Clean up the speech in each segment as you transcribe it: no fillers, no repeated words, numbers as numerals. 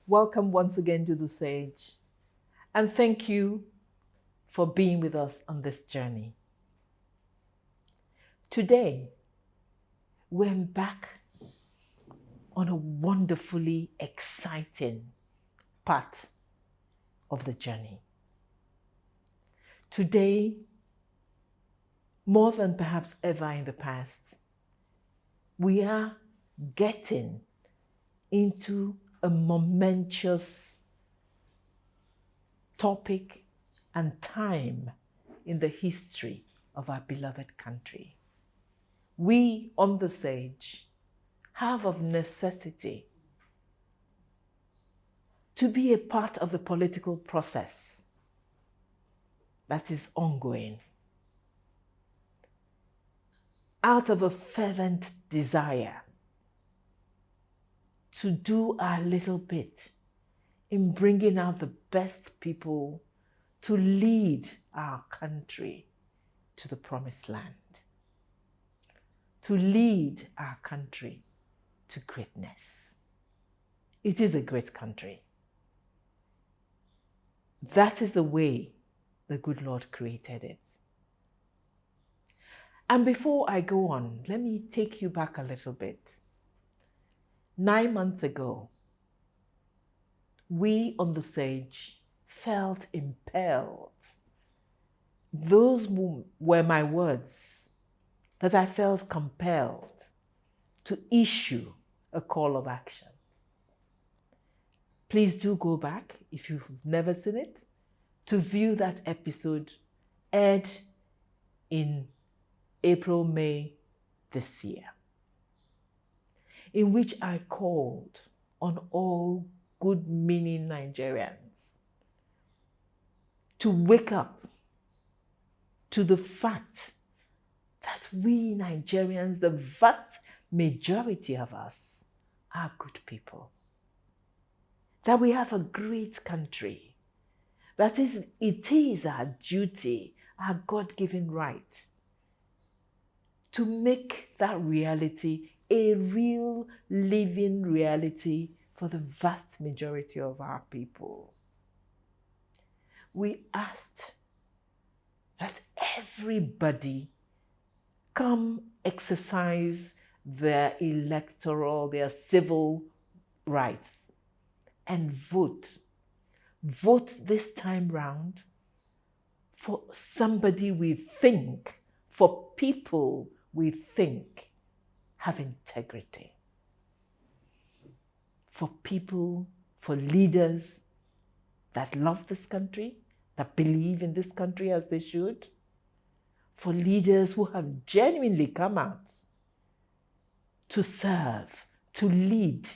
Welcome once again to the Sage, and thank you for being with us on this journey. Today, we're back on a wonderfully exciting part of the journey. Today, more than perhaps ever in the past, we are getting into a momentous topic and time in the history of our beloved country. We on the Sage have of necessity to be a part of the political process that is ongoing, out of a fervent desire to do our little bit in bringing out the best people to lead our country to the promised land, to lead our country to greatness. It is a great country. That is the way the good Lord created it. And before I go on, let me take you back a little bit. 9 months ago, we on the Sage felt impelled. Those were my words, that I felt compelled to issue a call of action. Please do go back, if you've never seen it, to view that episode aired in April, May this year, in which I called on all good-meaning Nigerians to wake up to the fact that we Nigerians, the vast majority of us, are good people. That we have a great country. That is, it is our duty, our God-given right, to make that reality a real living reality for the vast majority of our people. We asked that everybody come exercise their electoral, their civil rights and vote. Vote this time round for somebody we think, for people we think have integrity. For people, for leaders that love this country, that believe in this country as they should. For leaders who have genuinely come out to serve, to lead,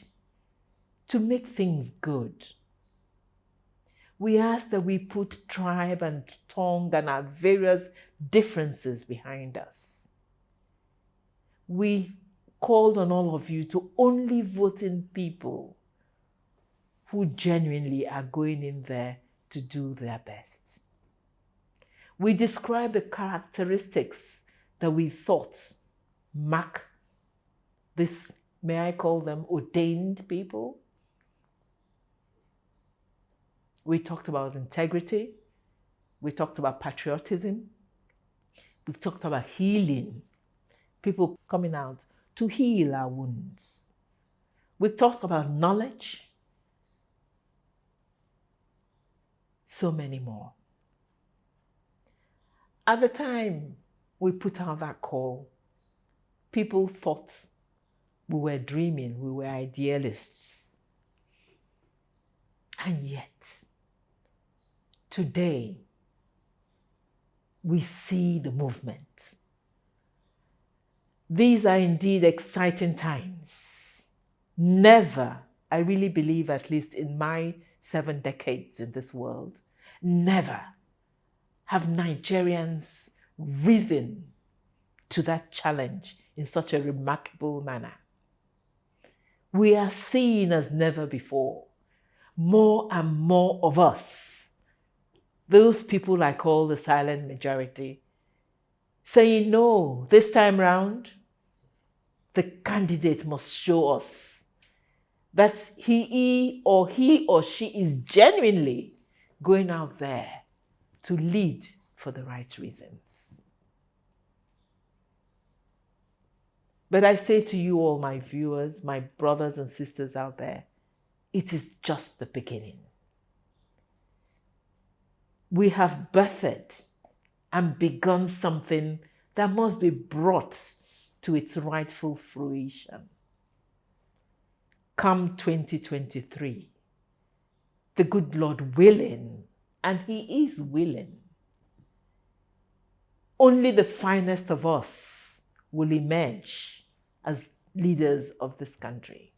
to make things good. We ask that we put tribe and tongue and our various differences behind us. We called on all of you to only vote in people who genuinely are going in there to do their best. We described the characteristics that we thought mark this, may I call them ordained people? We talked about integrity. We talked about patriotism. We talked about healing. People coming out to heal our wounds. We talked about knowledge. So many more. At the time we put out that call, people thought we were dreaming, we were idealists. And yet, today, we see the movement. These are indeed exciting times. Never, I really believe, at least in my 7 decades in this world, never have Nigerians risen to that challenge in such a remarkable manner. We are seen as never before. More and more of us, those people I call the silent majority, saying, no, this time round, the candidate must show us that he or she is genuinely going out there to lead for the right reasons. But I say to you all, my viewers, my brothers and sisters out there, it is just the beginning. We have birthed and begun something that must be brought to its rightful fruition. Come 2023, the good Lord willing, and He is willing, only the finest of us will emerge as leaders of this country.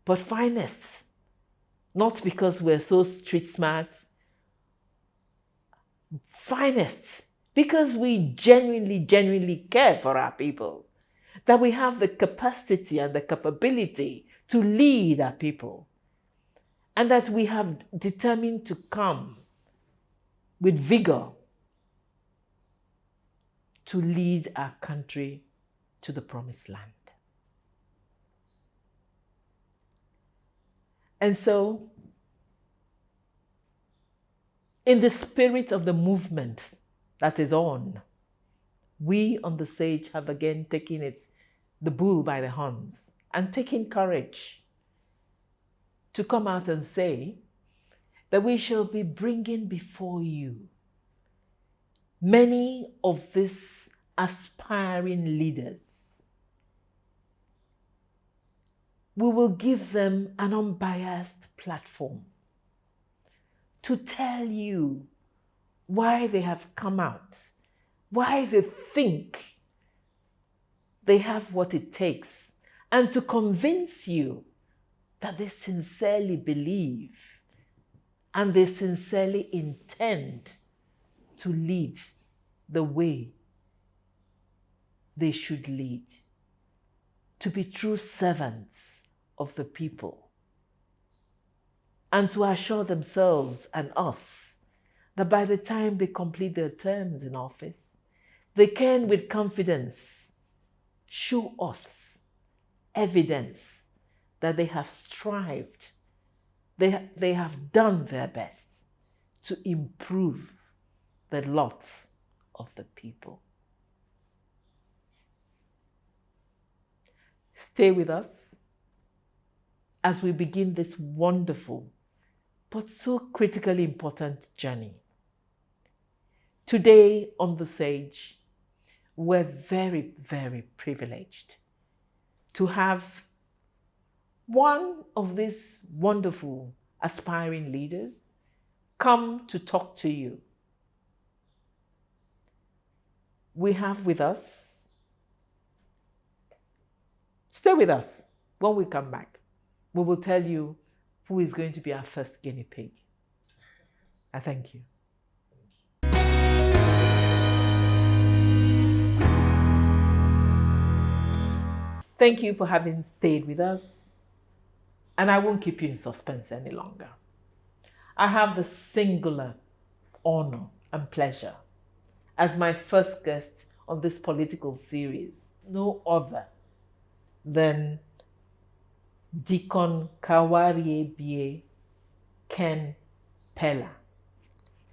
But finest, not because we're so street smart, finest because we genuinely care for our people, that we have the capacity and the capability to lead our people, and that we have determined to come with vigor to lead our country to the promised land. And so, in the spirit of the movement that is on, we on the Sage have again taken the bull by the horns and taken courage to come out and say that we shall be bringing before you many of these aspiring leaders. We will give them an unbiased platform to tell you why they have come out, why they think they have what it takes, and to convince you that they sincerely believe and they sincerely intend to lead the way they should lead, to be true servants of the people, and to assure themselves and us that by the time they complete their terms in office, they can with confidence show us evidence that they have strived, they have done their best to improve the lot of the people. Stay with us as we begin this wonderful but so critically important journey. Today on the Sage, we're very, very privileged to have one of these wonderful aspiring leaders come to talk to you. We have with us, stay with us. When we come back, we will tell you who is going to be our first guinea pig. I thank you. Thank you for having stayed with us, and I won't keep you in suspense any longer. I have the singular honor and pleasure as my first guest on this political series, no other than Deacon Kawhariebie Ken Pela.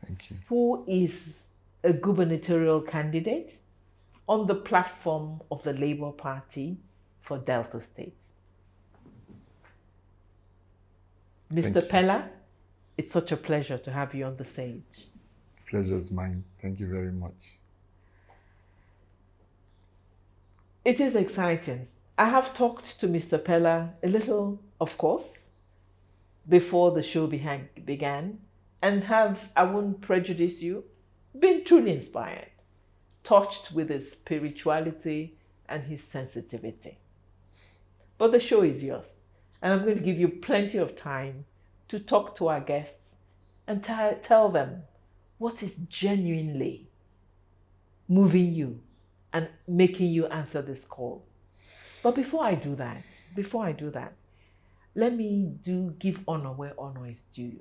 Thank you. Who is a gubernatorial candidate on the platform of the Labour Party for Delta State. Mr. Pela, it's such a pleasure to have you on the Sage. Pleasure's mine. Thank you very much. It is exciting. I have talked to Mr. Pela a little, of course, before the show began, and I won't prejudice you, been truly inspired, touched with his spirituality and his sensitivity. But the show is yours, and I'm going to give you plenty of time to talk to our guests and tell them what is genuinely moving you and making you answer this call. But before I do that, let me give honor where honor is due.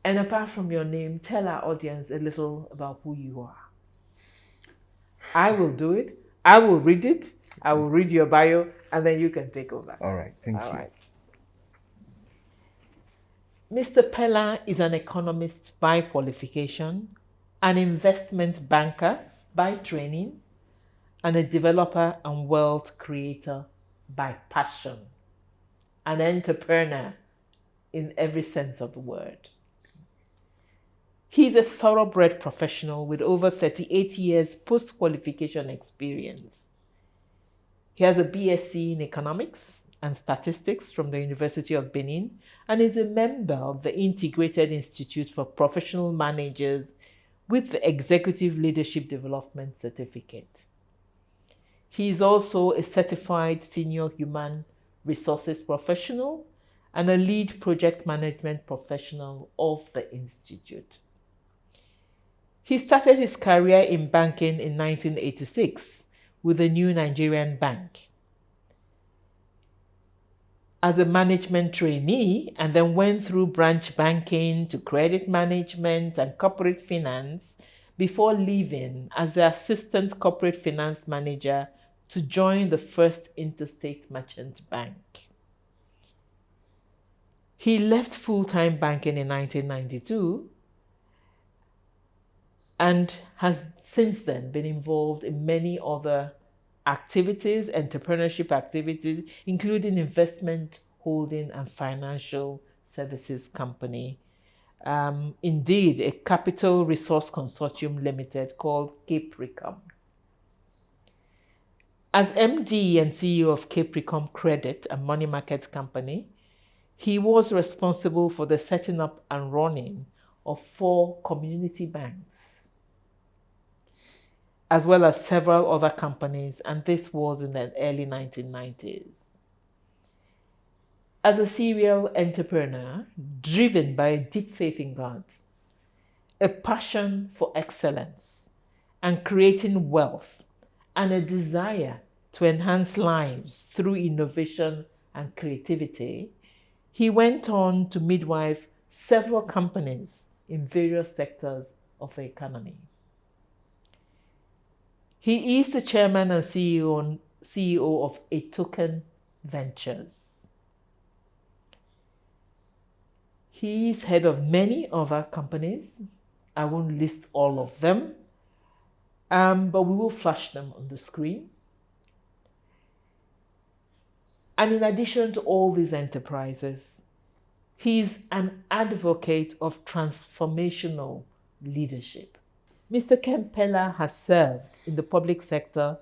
And apart from your name, tell our audience a little about who you are. I will do it. I will read it. I will read your bio and then you can take over. All right. Thank All you. right. Mr. Pela is an economist by qualification, an investment banker by training, and a developer and wealth creator by passion. An entrepreneur in every sense of the word. He's a thoroughbred professional with over 38 years post-qualification experience. He has a BSc in Economics and Statistics from the University of Benin and is a member of the Integrated Institute for Professional Managers with the Executive Leadership Development Certificate. He is also a certified senior human resources professional and a lead project management professional of the Institute. He started his career in banking in 1986 with the New Nigerian Bank as a management trainee, and then went through branch banking to credit management and corporate finance before leaving as the assistant corporate finance manager to join the First Interstate Merchant Bank. He left full-time banking in 1992 and has since then been involved in many other activities, entrepreneurship activities, including investment, holding, and financial services company. Indeed, a capital resource consortium limited called Capricorn. As MD and CEO of Capricorn Credit and Money Market Company, he was responsible for the setting up and running of 4 community banks, as well as several other companies, and this was in the early 1990s. As a serial entrepreneur, driven by a deep faith in God, a passion for excellence and creating wealth, and a desire to enhance lives through innovation and creativity, he went on to midwife several companies in various sectors of the economy. He is the chairman and CEO of A Token Ventures. He is head of many other companies. I won't list all of them, but we will flash them on the screen. And in addition to all these enterprises, he is an advocate of transformational leadership. Mr. Ken Pela has served in the public sector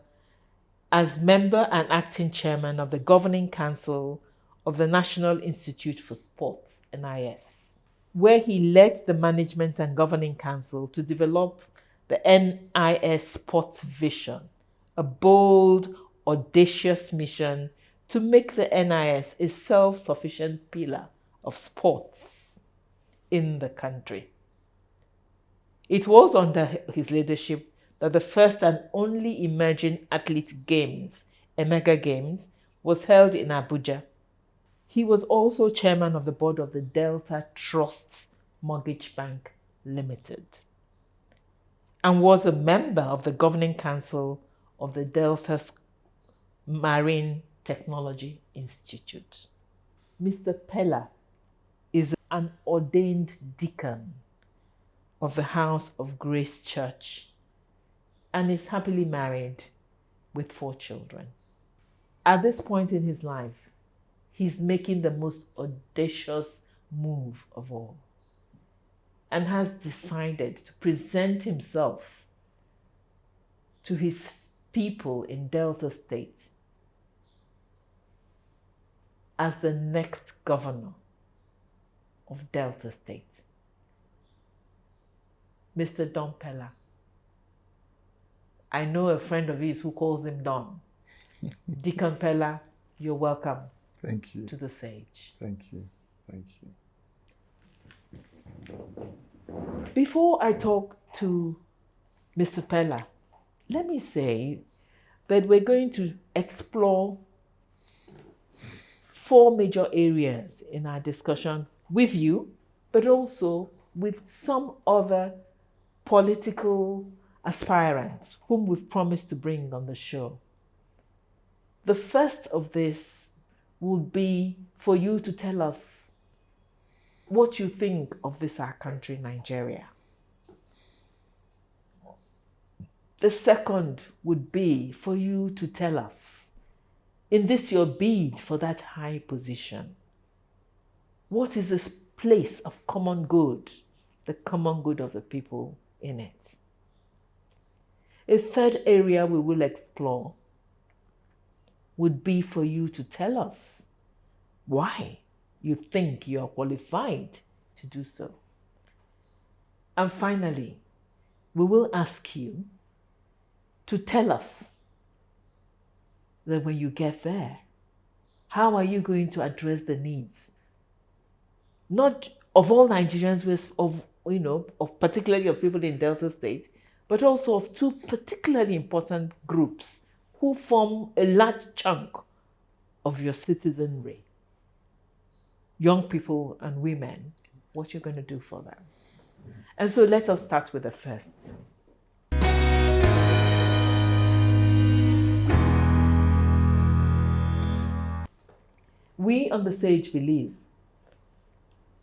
as member and acting chairman of the Governing Council of the National Institute for Sports, NIS, where he led the Management and Governing Council to develop the NIS Sports Vision, a bold, audacious mission to make the NIS a self-sufficient pillar of sports in the country. It was under his leadership that the first and only emerging athlete games, Emega Games, was held in Abuja. He was also chairman of the board of the Delta Trusts Mortgage Bank Limited and was a member of the governing council of the Delta Marine Technology Institute. Mr. Pela is an ordained deacon of the House of Grace Church and is happily married with 4 children. At this point in his life, he's making the most audacious move of all and has decided to present himself to his people in Delta State as the next governor of Delta State. Mr. Don Pela. I know a friend of his who calls him Don. Deacon Pela, you're welcome. Thank you. To the sage. Thank you. Thank you. Before I talk to Mr. Pela, let me say that we're going to explore 4 major areas in our discussion with you, but also with some other political aspirants whom we've promised to bring on the show. The first of this would be for you to tell us what you think of this our country, Nigeria. The second would be for you to tell us, in this your bid for that high position, what is this place of common good, the common good of the people in it? A third area we will explore would be for you to tell us why you think you are qualified to do so. And finally, we will ask you to tell us that when you get there, how are you going to address the needs, not of all Nigerians, of particularly of people in Delta State, but also of two particularly important groups who form a large chunk of your citizenry, young people and women, what you're going to do for them. And so let us start with the first. We on the Sage believe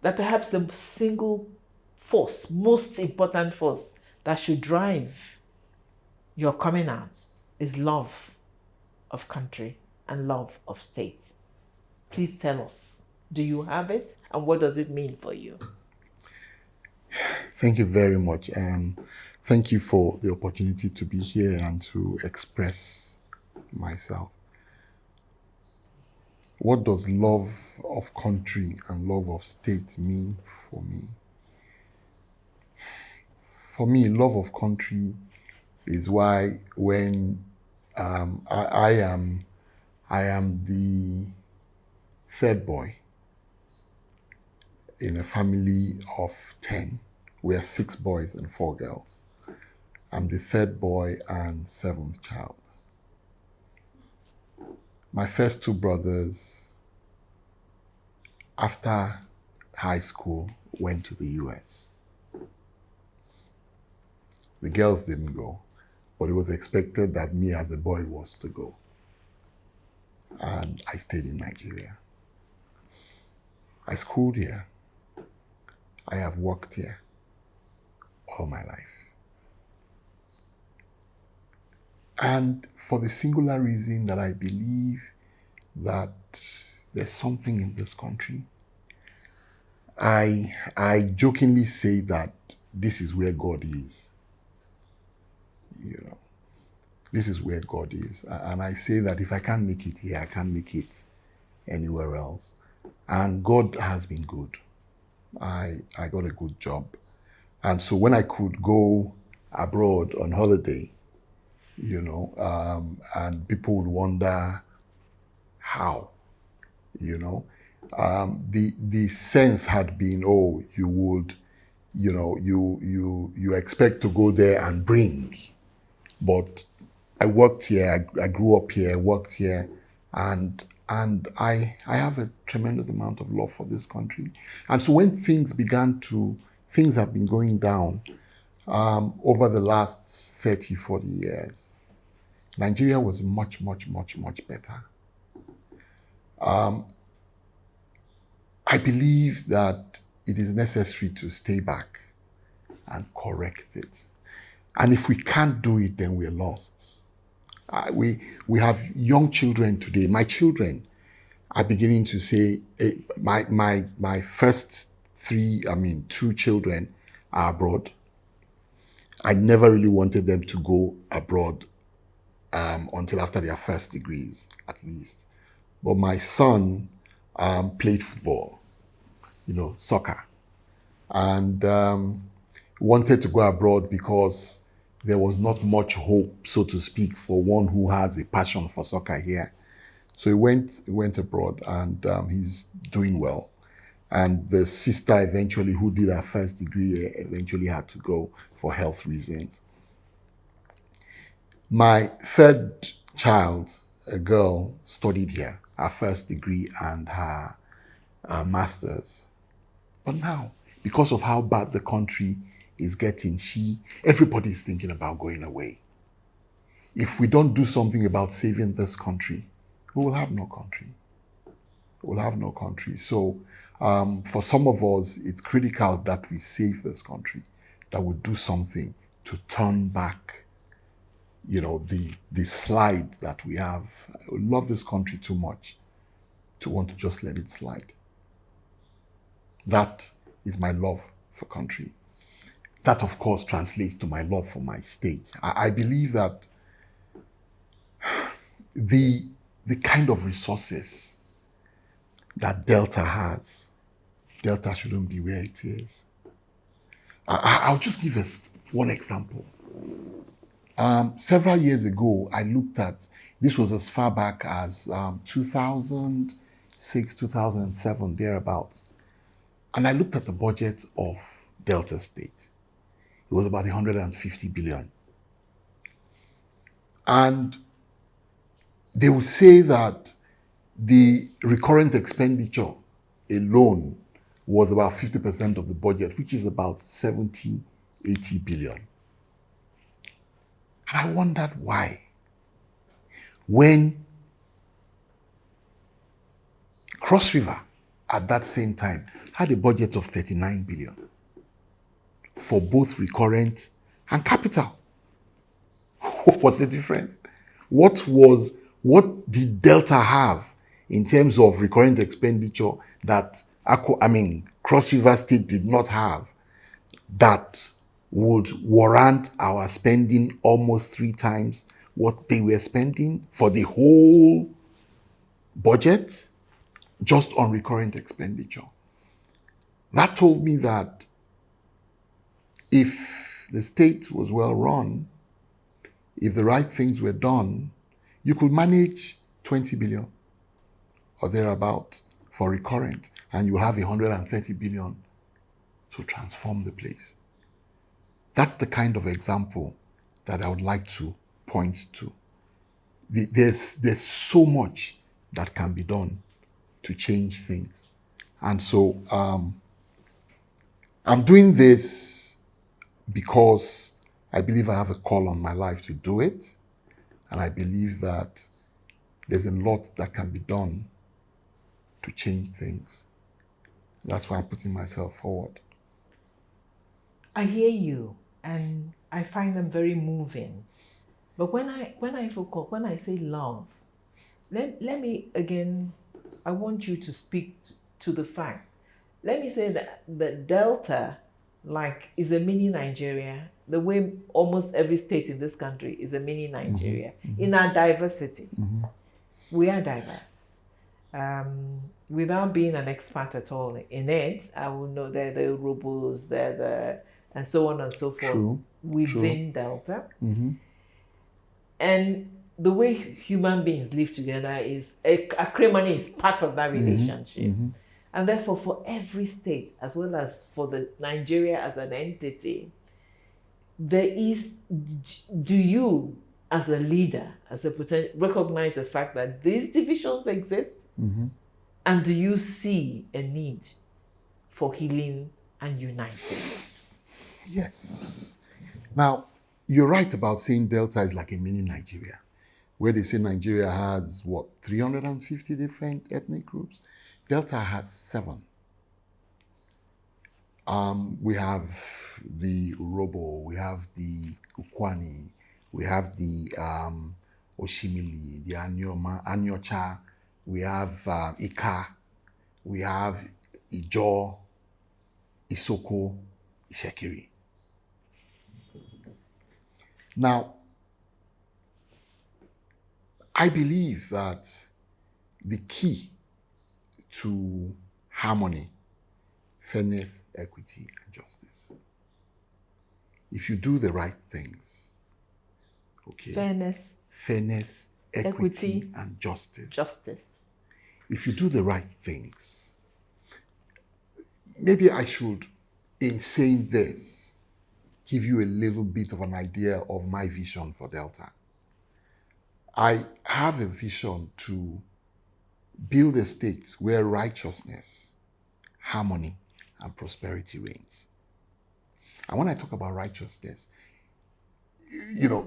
that perhaps the single force, most important force that should drive your coming out is love of country and love of state. Please tell us, do you have it, and what does it mean for you? Thank you very much. Thank you for the opportunity to be here and to express myself. What does love of country and love of state mean for me? For me, love of country is why when I am the third boy in a family of 10. We are 6 boys and 4 girls. I'm the third boy and 7th child. My first 2 brothers, after high school, went to the US. The girls didn't go, but it was expected that me as a boy was to go. And I stayed in Nigeria. I schooled here. I have worked here all my life. And for the singular reason that I believe that there's something in this country, I jokingly say that this is where God is. This is where God is. And I say that if I can't make it here, I can't make it anywhere else. And God has been good. I got a good job. And so when I could go abroad on holiday, and people would wonder how, the sense had been, you would, you expect to go there and bring. But I worked here, I grew up here, worked here, and I have a tremendous amount of love for this country. And so when things have been going down over the last 30, 40 years, Nigeria was much, much, much, much better. I believe that it is necessary to stay back and correct it. And if we can't do it, then we're lost. We have young children today. My children are beginning to say, my first 2 children are abroad. I never really wanted them to go abroad until after their first degrees, at least. But my son played football, soccer, and wanted to go abroad because there was not much hope, so to speak, for one who has a passion for soccer here. So he went abroad, and he's doing well. And the sister eventually, who did her first degree, eventually had to go for health reasons. My third child, a girl, studied here, her first degree and her master's. But now, because of how bad the country is getting, everybody is thinking about going away. If we don't do something about saving this country, we will have no country. We'll have no country. So for some of us, it's critical that we save this country, that we do something to turn back, the slide that we have. I love this country too much to want to just let it slide. That is my love for country. That, of course, translates to my love for my state. I believe that the kind of resources that Delta has, Delta shouldn't be where it is. I'll just give us one example. Several years ago, I looked at, this was as far back as 2006, 2007, thereabouts. And I looked at the budget of Delta State. It was about 150 billion. And they would say that the recurrent expenditure alone was about 50% of the budget, which is about 70, 80 billion. And I wondered why. When Cross River, at that same time, had a budget of 39 billion for both recurrent and capital. What was the difference? What did Delta have in terms of recurrent expenditure that Cross River State did not have, that would warrant our spending almost 3 times what they were spending for the whole budget just on recurrent expenditure? That told me that if the state was well run, if the right things were done, you could manage 20 billion or thereabout for recurrent, and you have 130 billion to transform the place. That's the kind of example that I would like to point to. There's so much that can be done to change things. And so I'm doing this because I believe I have a call on my life to do it. And I believe that there's a lot that can be done to change things. That's why I'm putting myself forward. I hear you, and I find them very moving. But when I say love, let me again, I want you to speak to the fact. Let me say that the Delta, is a mini Nigeria, the way almost every state in this country is a mini Nigeria, in our diversity. We are diverse. Without being an expert at all in it, I will know they're the Urhobos, and so on and so forth within Delta. And the way human beings live together is, acrimony is part of that relationship. And therefore, for every state, as well as for the Nigeria as an entity, there is, do you, as a leader, as a potential, recognize the fact that these divisions exist? And do you see a need for healing and uniting? Yes. Now, you're right about saying Delta is like a mini Nigeria, where they say Nigeria has, 350 different ethnic groups? Delta has 7. We have the Urhobo, we have the Ukwani, we have the Oshimili, the Anyocha, we have Ika, we have Ijo, Isoko, Ishekiri. Now, I believe that the key to harmony, fairness, equity, and justice, if you do the right things, fairness, equity, and justice. If you do the right things, maybe I should, in saying this, give you a little bit of an idea of my vision for Delta. I have a vision to build a state where righteousness, harmony, and prosperity reigns. And when I talk about righteousness,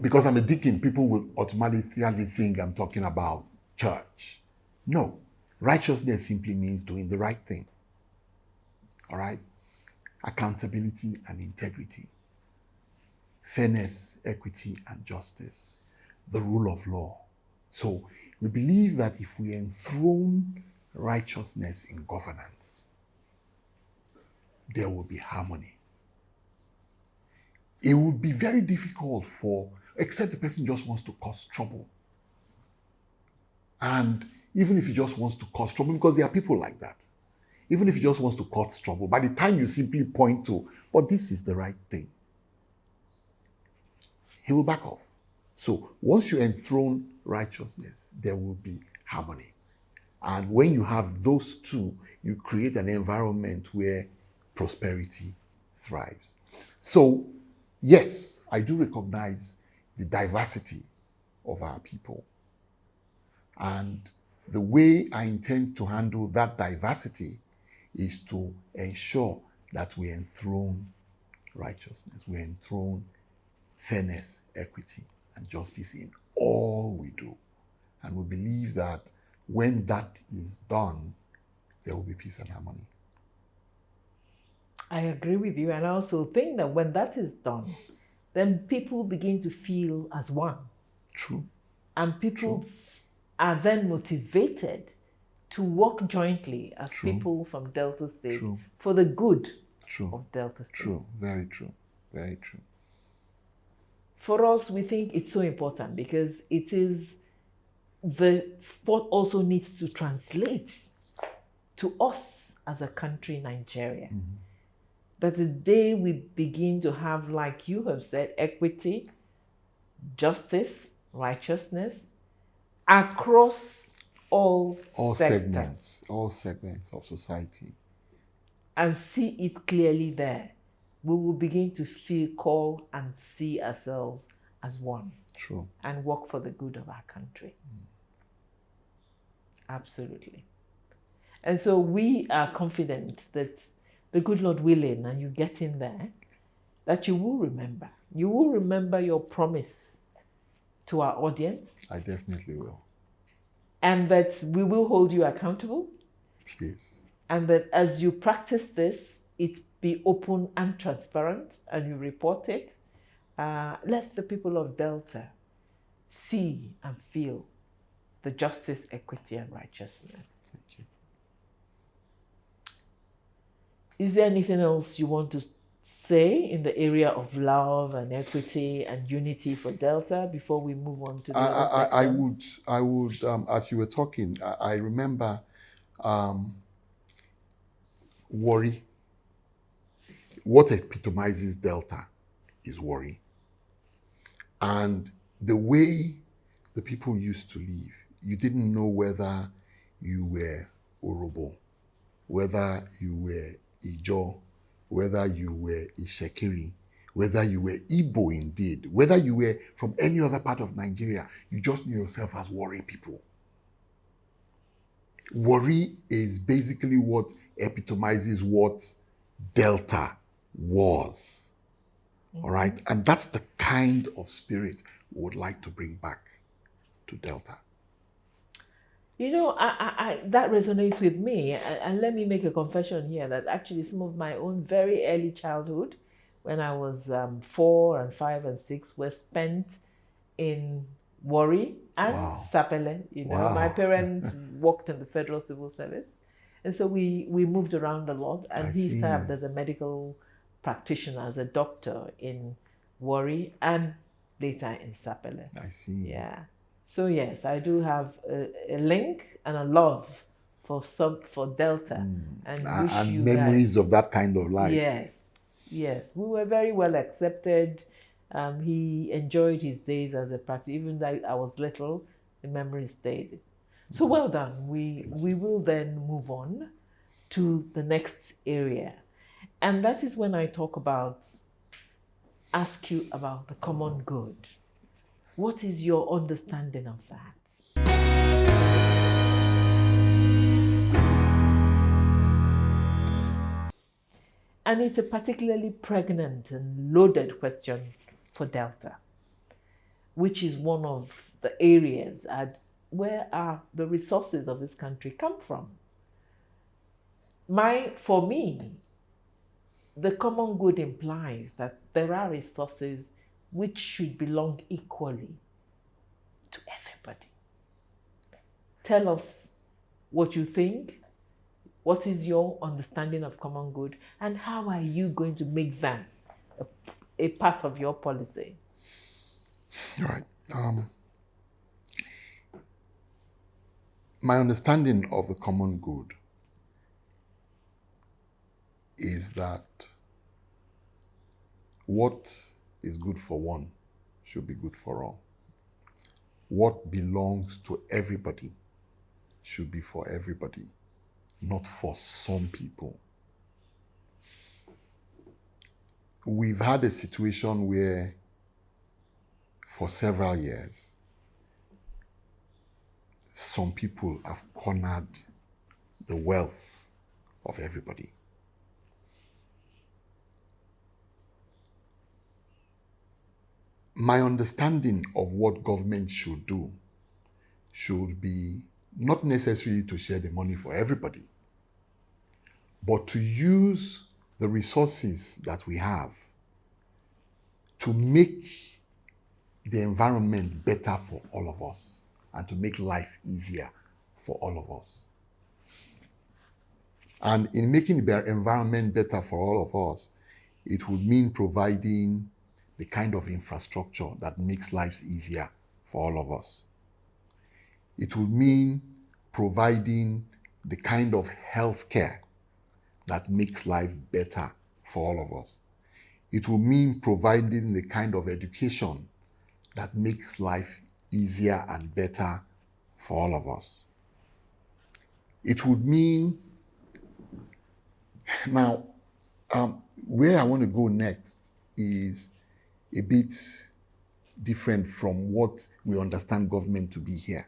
because I'm a deacon, people will automatically think I'm talking about church. No. Righteousness simply means doing the right thing. All right? Accountability and integrity. Fairness, equity, and justice. The rule of law. So we believe that if we enthrone righteousness in governance, there will be harmony. It would be very difficult except the person just wants to cause trouble. And even if he just wants to cause trouble, because there are people like that, even if he just wants to cause trouble, by the time you simply point to, but this is the right thing, he will back off. So once you enthrone righteousness, there will be harmony. And when you have those two, you create an environment where prosperity thrives. So, yes, I do recognize the diversity of our people. And the way I intend to handle that diversity is to ensure that we enthrone righteousness, we enthrone fairness, equity, and justice in all we do. And we believe that when that is done, there will be peace and harmony. I agree with you. And I also think that when that is done, then people begin to feel as one. True. And people are then motivated to work jointly as people from Delta State for the good of Delta State. True. Very true. Very true. For us, we think it's so important because it is what also needs to translate to us as a country, Nigeria. Mm-hmm. That the day we begin to have, like you have said, equity, justice, righteousness across all segments of society, and see it clearly there, we will begin to call and see ourselves as one. True. And work for the good of our country. Absolutely. And so we are confident that the good Lord willing, and you get in there, that you will remember. You will remember your promise to our audience. I definitely will. And that we will hold you accountable. Please. And that as you practice this, it be open and transparent, and you report it. Let the people of Delta see and feel the justice, equity, and righteousness. Thank you. Is there anything else you want to say in the area of love and equity and unity for Delta before we move on to the other sections? I would, as you were talking, I remember worry. What epitomizes Delta is worry. And the way the people used to live, you didn't know whether you were Orobo, whether you were Ijo, whether you were Ishekiri, whether you were Igbo indeed, whether you were from any other part of Nigeria. You just knew yourself as worry people. Worry is basically what epitomizes what Delta was. All right? And that's the kind of spirit we would like to bring back to Delta. You know, that resonates with me. And let me make a confession here that actually some of my own very early childhood, when I was 4 and 5 and 6, were spent in Warri and Sapele. You know, my parents worked in the Federal Civil Service. And so we moved around a lot. And he served as a medical practitioner, as a doctor in Warri and later in Sapele. I see. Yeah. So yes, I do have a link and a love for Delta, and memories of that kind of life. Yes, we were very well accepted. He enjoyed his days as a practice, even though I was little. The memory stayed. So well done. We will then move on to the next area, and that is when I ask you about the common good. What is your understanding of that? And it's a particularly pregnant and loaded question for Delta, which is one of the areas where are the resources of this country come from? For me, the common good implies that there are resources which should belong equally to everybody. Tell us what you think, what is your understanding of common good, and how are you going to make that a part of your policy? All right. My understanding of the common good is that what is good for one should be good for all. What belongs to everybody should be for everybody, not for some people. We've had a situation where for several years, some people have cornered the wealth of everybody. My understanding of what government should do should be not necessarily to share the money for everybody, but to use the resources that we have to make the environment better for all of us and to make life easier for all of us. And in making the environment better for all of us, it would mean providing the kind of infrastructure that makes lives easier for all of us. It would mean providing the kind of health care that makes life better for all of us. It will mean providing the kind of education that makes life easier and better for all of us. It would mean, now, where I want to go next is a bit different from what we understand government to be here.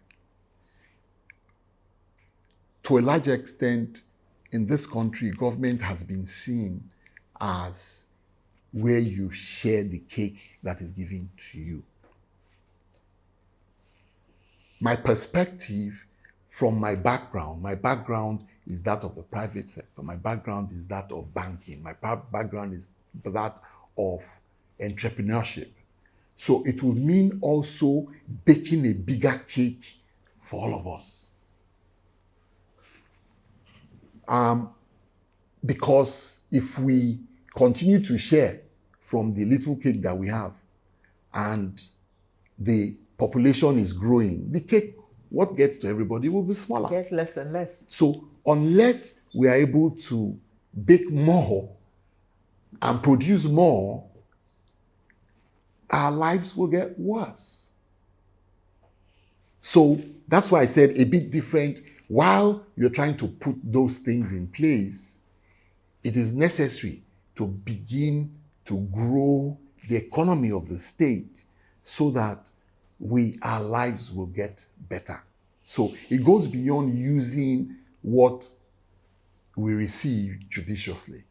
To a large extent, in this country, government has been seen as where you share the cake that is given to you. My perspective from my background is that of the private sector. My background is that of banking. My background is that of entrepreneurship. So it would mean also baking a bigger cake for all of us. Because if we continue to share from the little cake that we have and the population is growing, the cake, what gets to everybody, will be smaller. Gets less and less. So unless we are able to bake more and produce more, our lives will get worse. So that's why I said a bit different. While you're trying to put those things in place, it is necessary to begin to grow the economy of the state so that our lives will get better. So it goes beyond using what we receive judiciously.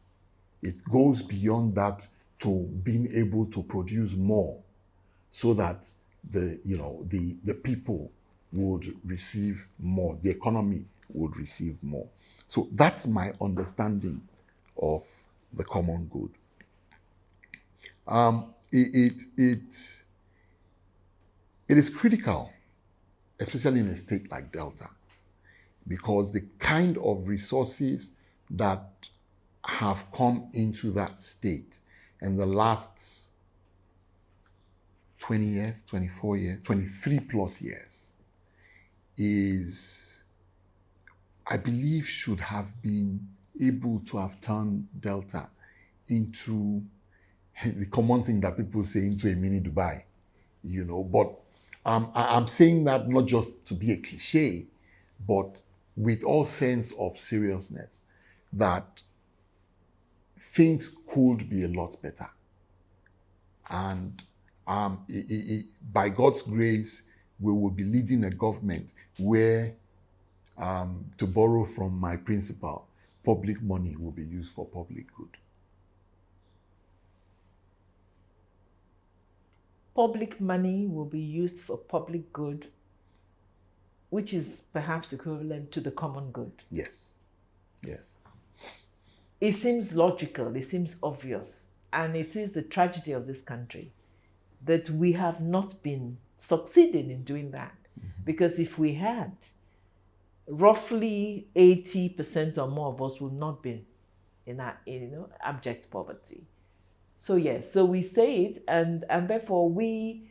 It goes beyond that to being able to produce more so that the people would receive more, the economy would receive more. So that's my understanding of the common good. It is critical, especially in a state like Delta, because the kind of resources that have come into that state in the last 20 years, 24 years, 23 plus years is, I believe, should have been able to have turned Delta into the common thing that people say, into a mini Dubai, but I'm saying that not just to be a cliche, but with all sense of seriousness, that things could be a lot better. And by God's grace, we will be leading a government where, to borrow from my principal, public money will be used for public good. Public money will be used for public good. which is perhaps equivalent to the common good. Yes. Yes. It seems logical, it seems obvious, and it is the tragedy of this country that we have not been succeeding in doing that. Because if we had, roughly 80% or more of us would not be in abject poverty. So yes, so we say it, and therefore we,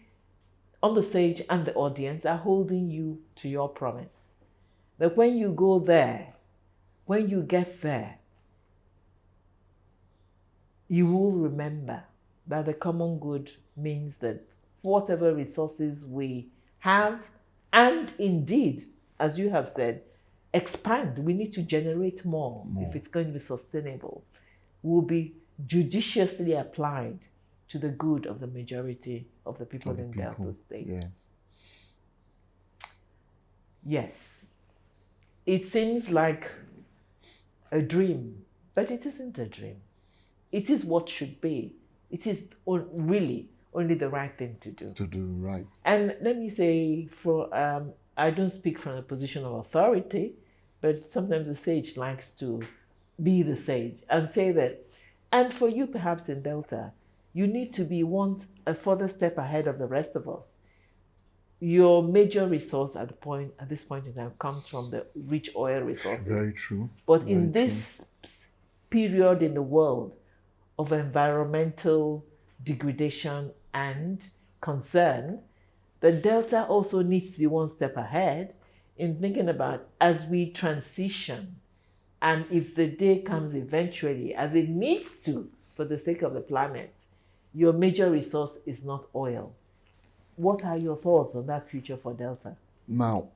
on the stage and the audience, are holding you to your promise. That when you go there, when you get there, you will remember that the common good means that whatever resources we have, and indeed, as you have said, expand, we need to generate more. If it's going to be sustainable, will be judiciously applied to the good of the majority of the people in Delta State. Yes. Yes. It seems like a dream, but it isn't a dream. It is what should be. It is really only the right thing to do. To do, right. And let me say, I don't speak from a position of authority, but sometimes the sage likes to be the sage and say that, and for you perhaps in Delta, you need to be a further step ahead of the rest of us. Your major resource at this point in time comes from the rich oil resources. Very true. But Very in this period in the world of environmental degradation and concern, the Delta also needs to be one step ahead in thinking about, as we transition, and if the day comes eventually, as it needs to, for the sake of the planet, your major resource is not oil. What are your thoughts on that future for Delta? Now,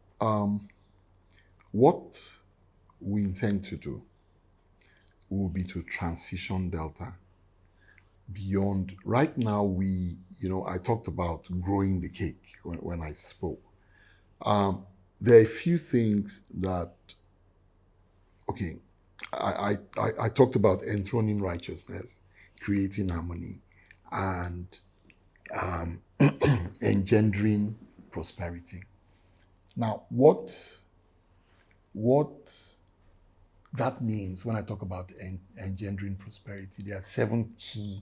what we intend to do will be to transition Delta beyond. Right now, I talked about growing the cake when I spoke. There are a few things that, I talked about enthroning righteousness, creating harmony, and engendering prosperity. Now, what that means when I talk about engendering prosperity, there are 7 key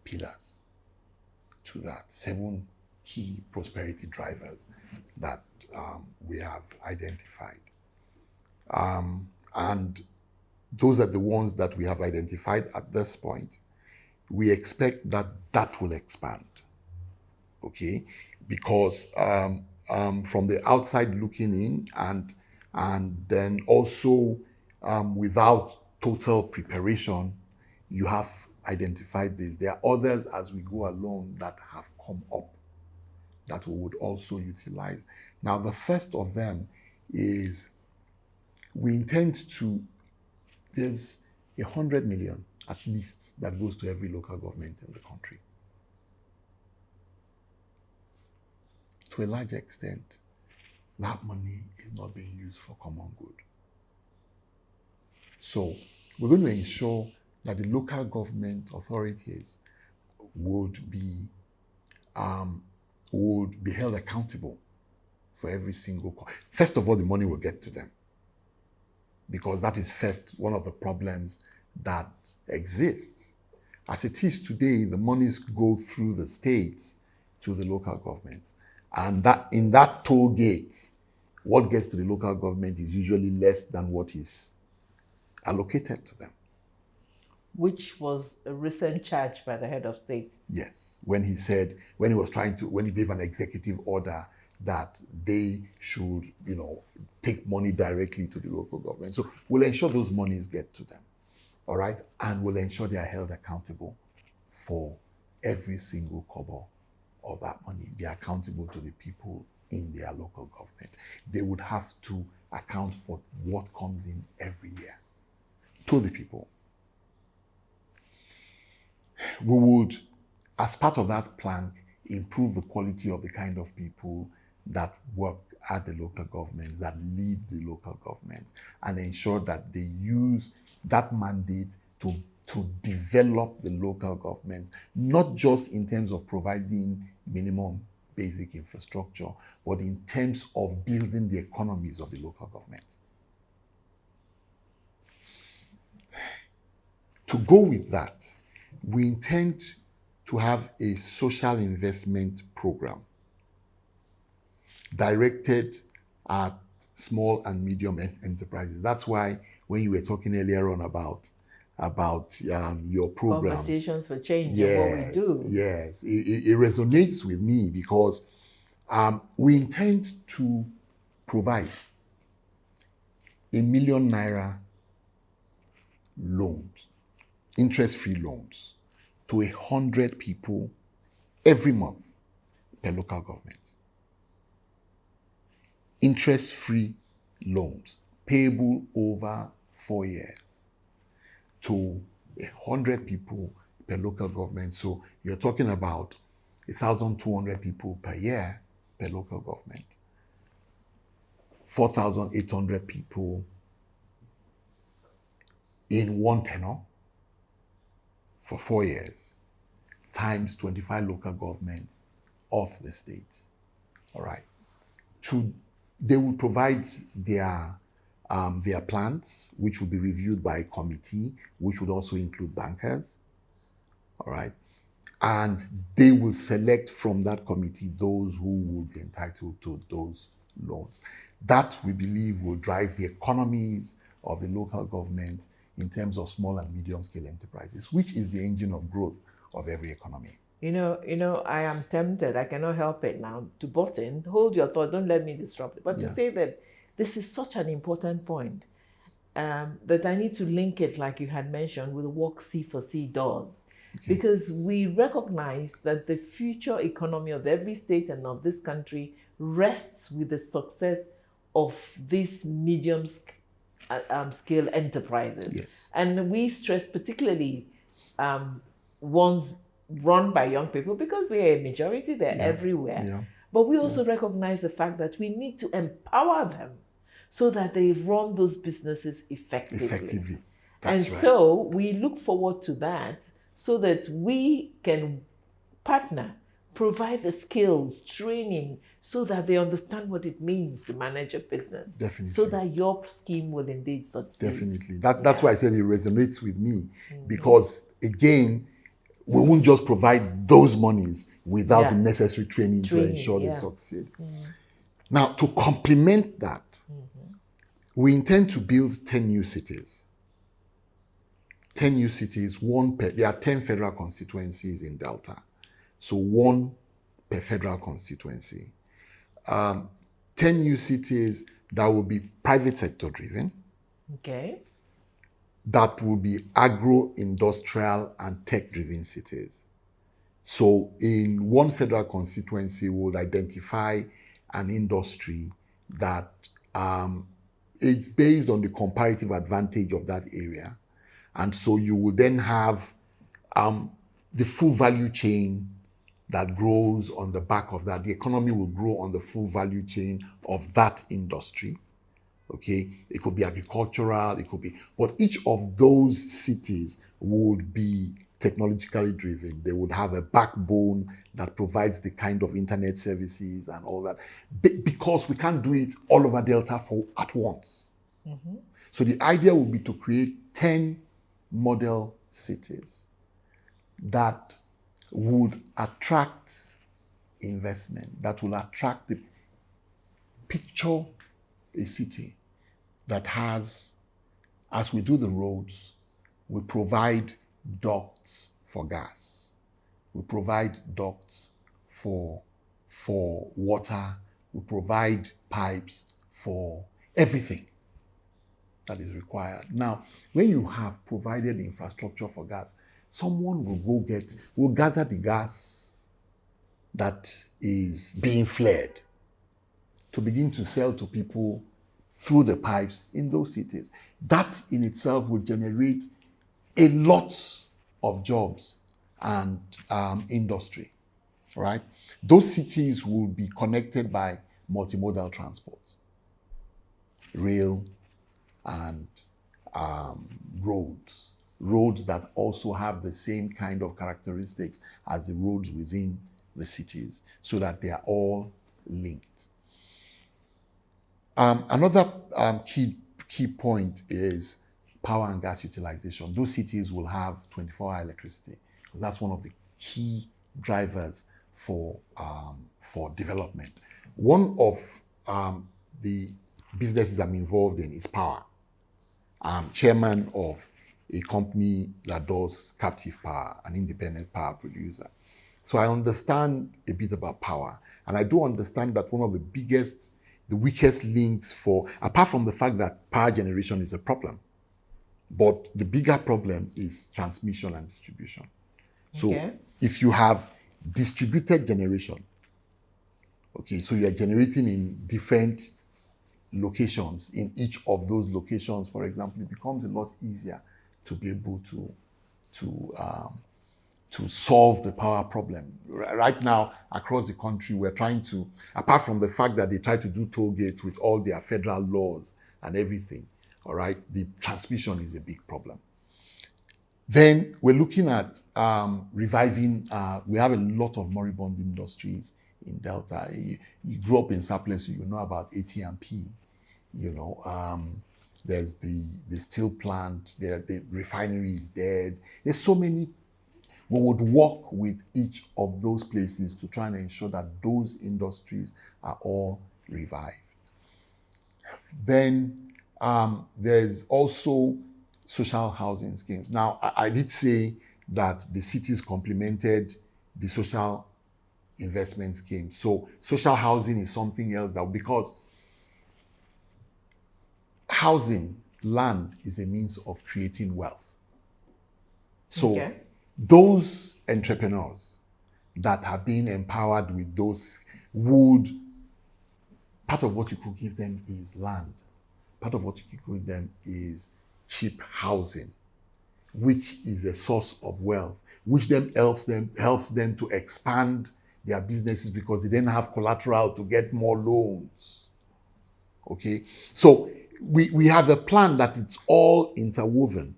pillars to that, 7 key prosperity drivers that we have identified. And those are the ones that we have identified at this point. We expect that will expand, okay? Because from the outside looking in, and then also without total preparation, you have identified this. There are others as we go along that have come up that we would also utilize. Now, the first of them is we intend to, there's 100 million at least that goes to every local government in the country. To a large extent, that money is not being used for common good. So we're going to ensure that the local government authorities would be held accountable for every single. First of all, the money will get to them, because that is first one of the problems that exists. As it is today, the monies go through the states to the local governments, and that in that toll gate, what gets to the local government is usually less than what is allocated to them. Which was a recent charge by the head of state. Yes, when he gave an executive order that they should, take money directly to the local government. So we'll ensure those monies get to them, all right? And we'll ensure they are held accountable for every single kobo of that money. They are accountable to the people in their local government. They would have to account for what comes in every year to the people. We would, as part of that plan, improve the quality of the kind of people that work at the local governments, that lead the local governments, and ensure that they use that mandate to develop the local governments, not just in terms of providing minimum basic infrastructure, but in terms of building the economies of the local government. To go with that, we intend to have a social investment program directed at small and medium enterprises. That's why when you were talking earlier on about your programs, Conversations for change yes, and what we do. Yes, it resonates with me because we intend to provide ₦1 million loans, interest-free loans, to 100 people every month per local government. Interest-free loans payable over 4 years to 100 people per local government. So you're talking about 1,200 people per year per local government. 4,800 people in one tenure for 4 years, times 25 local governments of the state. All right. They will provide their plans, which will be reviewed by a committee, which would also include bankers. All right. And they will select from that committee those who will be entitled to those loans. That, we believe, will drive the economies of the local government in terms of small and medium scale enterprises, which is the engine of growth of every economy. You know, I am tempted, I cannot help it now, to butt in. Hold your thought, don't let me disrupt it. But to say that this is such an important point, that I need to link it, like you had mentioned, with what C4C does. Okay. Because we recognize that the future economy of every state and of this country rests with the success of these medium scale enterprises. Yes. And we stress particularly ones run by young people because they're a majority, they're everywhere. Yeah. But we also recognize the fact that we need to empower them so that they run those businesses effectively. That's right. So we look forward to that so that we can partner, provide the skills, training, so that they understand what it means to manage a business. Definitely. So that your scheme will indeed succeed. Definitely. That's why I said it resonates with me, because again, we won't just provide those monies without the necessary training to ensure they succeed. Now, to complement that, we intend to build 10 new cities. 10 new cities, there are 10 federal constituencies in Delta. So 1 per federal constituency. 10 new cities that will be private sector driven. Okay. That will be agro-industrial and tech-driven cities. So in 1 federal constituency, we'll identify an industry that it's based on the comparative advantage of that area. And so you will then have the full value chain that grows on the back of that. The economy will grow on the full value chain of that industry. Okay, it could be agricultural, it could be, but each of those cities would be technologically driven. They would have a backbone that provides the kind of internet services and all that, because we can't do it all over Delta at once. Mm-hmm. So the idea would be to create 10 model cities that would attract investment, that will attract the picture, a city that has, as we do the roads, we provide ducts for gas. We provide ducts for water. We provide pipes for everything that is required. Now, when you have provided infrastructure for gas, someone will gather the gas that is being flared to begin to sell to people through the pipes in those cities. That in itself will generate a lot of jobs and industry, right? Those cities will be connected by multimodal transport, rail and roads that also have the same kind of characteristics as the roads within the cities so that they are all linked. Another key point is power and gas utilization. Those cities will have 24-hour electricity. That's one of the key drivers for development. One of the businesses I'm involved in is power. I'm chairman of a company that does captive power, an independent power producer. So I understand a bit about power, and I do understand that one of the weakest links apart from the fact that power generation is a problem, but the bigger problem is transmission and distribution. So if you have distributed generation, okay, so you're generating in different locations, in each of those locations, for example, it becomes a lot easier to be able to solve the power problem. Right now, across the country, we're trying to, apart from the fact that they try to do toll gates with all their federal laws and everything, all right, the transmission is a big problem. Then we're looking at reviving, we have a lot of moribund industries in Delta. You grew up in Sapele, so you know about AT&P, there's the steel plant, the refinery is dead. There's so many. We would work with each of those places to try and ensure that those industries are all revived. Then there's also social housing schemes. Now, I did say that the cities complemented the social investment scheme. So social housing is something else because housing, land is a means of creating wealth. So those entrepreneurs that have been empowered with those part of what you could give them is land. Part of what you could give them is cheap housing, which is a source of wealth, which then helps them to expand their businesses because they then have collateral to get more loans. Okay, so we have a plan that it's all interwoven,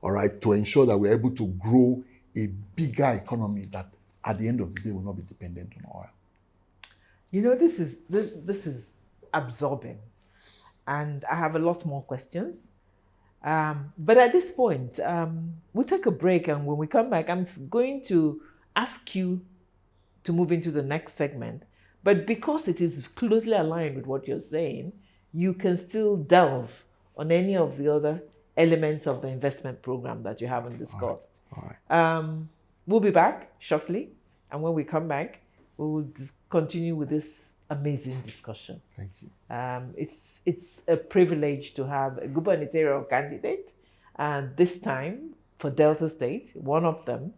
all right, to ensure that we're able to grow a bigger economy that at the end of the day will not be dependent on oil. This is absorbing, and I have a lot more questions. But at this point, we'll take a break, and when we come back, I'm going to ask you to move into the next segment. But because it is closely aligned with what you're saying, you can still delve on any of the other elements of the investment program that you haven't discussed. All right. We'll be back shortly, and when we come back, we will continue with this amazing discussion. Thank you. It's a privilege to have a gubernatorial candidate, and this time for Delta State, one of them,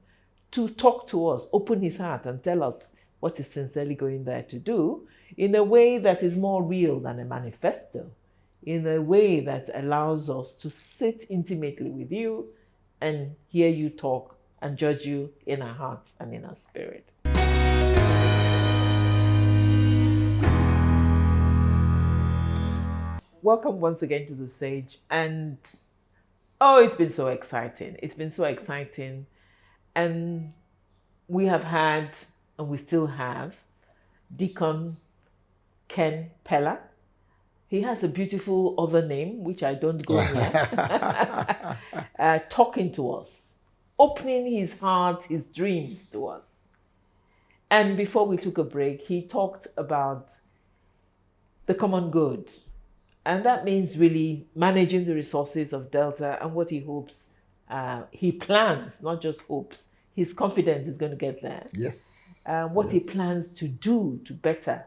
to talk to us, open his heart and tell us what he's sincerely going there to do in a way that is more real than a manifesto, in a way that allows us to sit intimately with you and hear you talk and judge you in our hearts and in our spirit. Welcome once again to The Sage, and it's been so exciting. It's been so exciting, and we have had, and we still have, Deacon Ken Pela. He has a beautiful other name, which I don't go near, talking to us, opening his heart, his dreams to us. And before we took a break, he talked about the common good. And that means really managing the resources of Delta and what he hopes, he plans, not just hopes, his confidence is going to get there. Yes. What he plans to do to better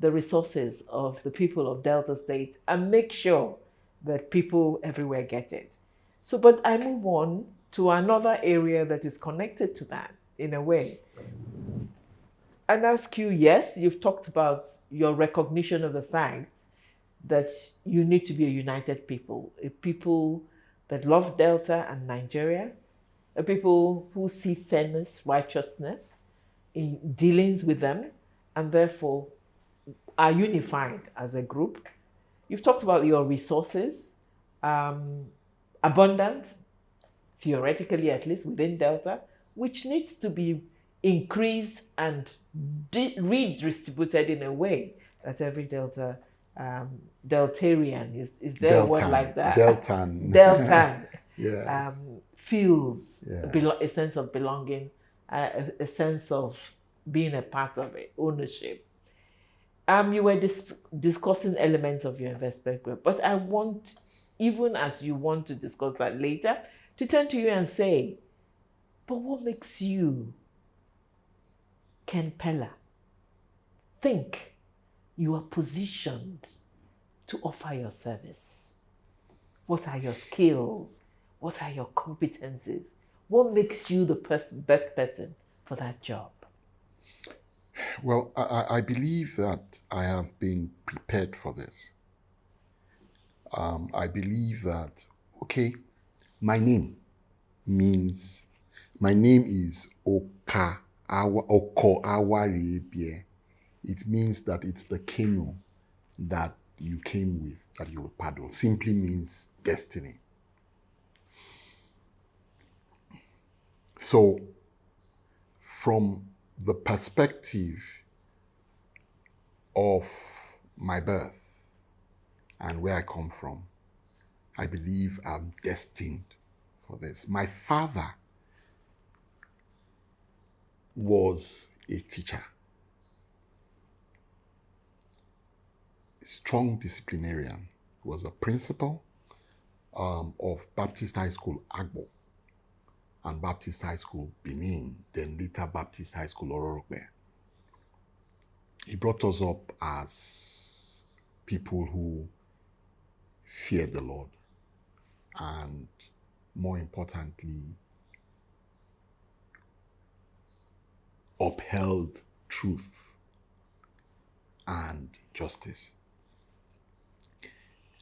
the resources of the people of Delta State and make sure that people everywhere get it. So, but I move on to another area that is connected to that in a way. And ask you, yes, you've talked about your recognition of the fact that you need to be a united people, a people that love Delta and Nigeria, a people who see fairness, righteousness in dealings with them, and therefore are unified as a group. You've talked about your resources, abundant, theoretically at least within Delta, which needs to be increased and redistributed in a way that every Deltarian, is there a word like that? Deltan Yes. Feels Yeah. a sense of belonging, a sense of being a part of it, ownership. You were discussing elements of your investment group, but I want, even as you want to discuss that later, to turn to you and say, but what makes you, Ken Pela, think you are positioned to offer your service? What are your skills? What are your competencies? What makes you the best person for that job? Well, I believe that I have been prepared for this. I believe that, okay, my name is Oko Kawhariebie. It means that it's the canoe that you came with, that you will paddle. Simply means destiny. So, from the perspective of my birth and where I come from, I believe I'm destined for this. My father was a teacher, strong disciplinarian, was a principal of Baptist High School Agbo and Baptist High School Benin, then later Baptist High School Ororokbe. He brought us up as people who feared the Lord and, more importantly, upheld truth and justice.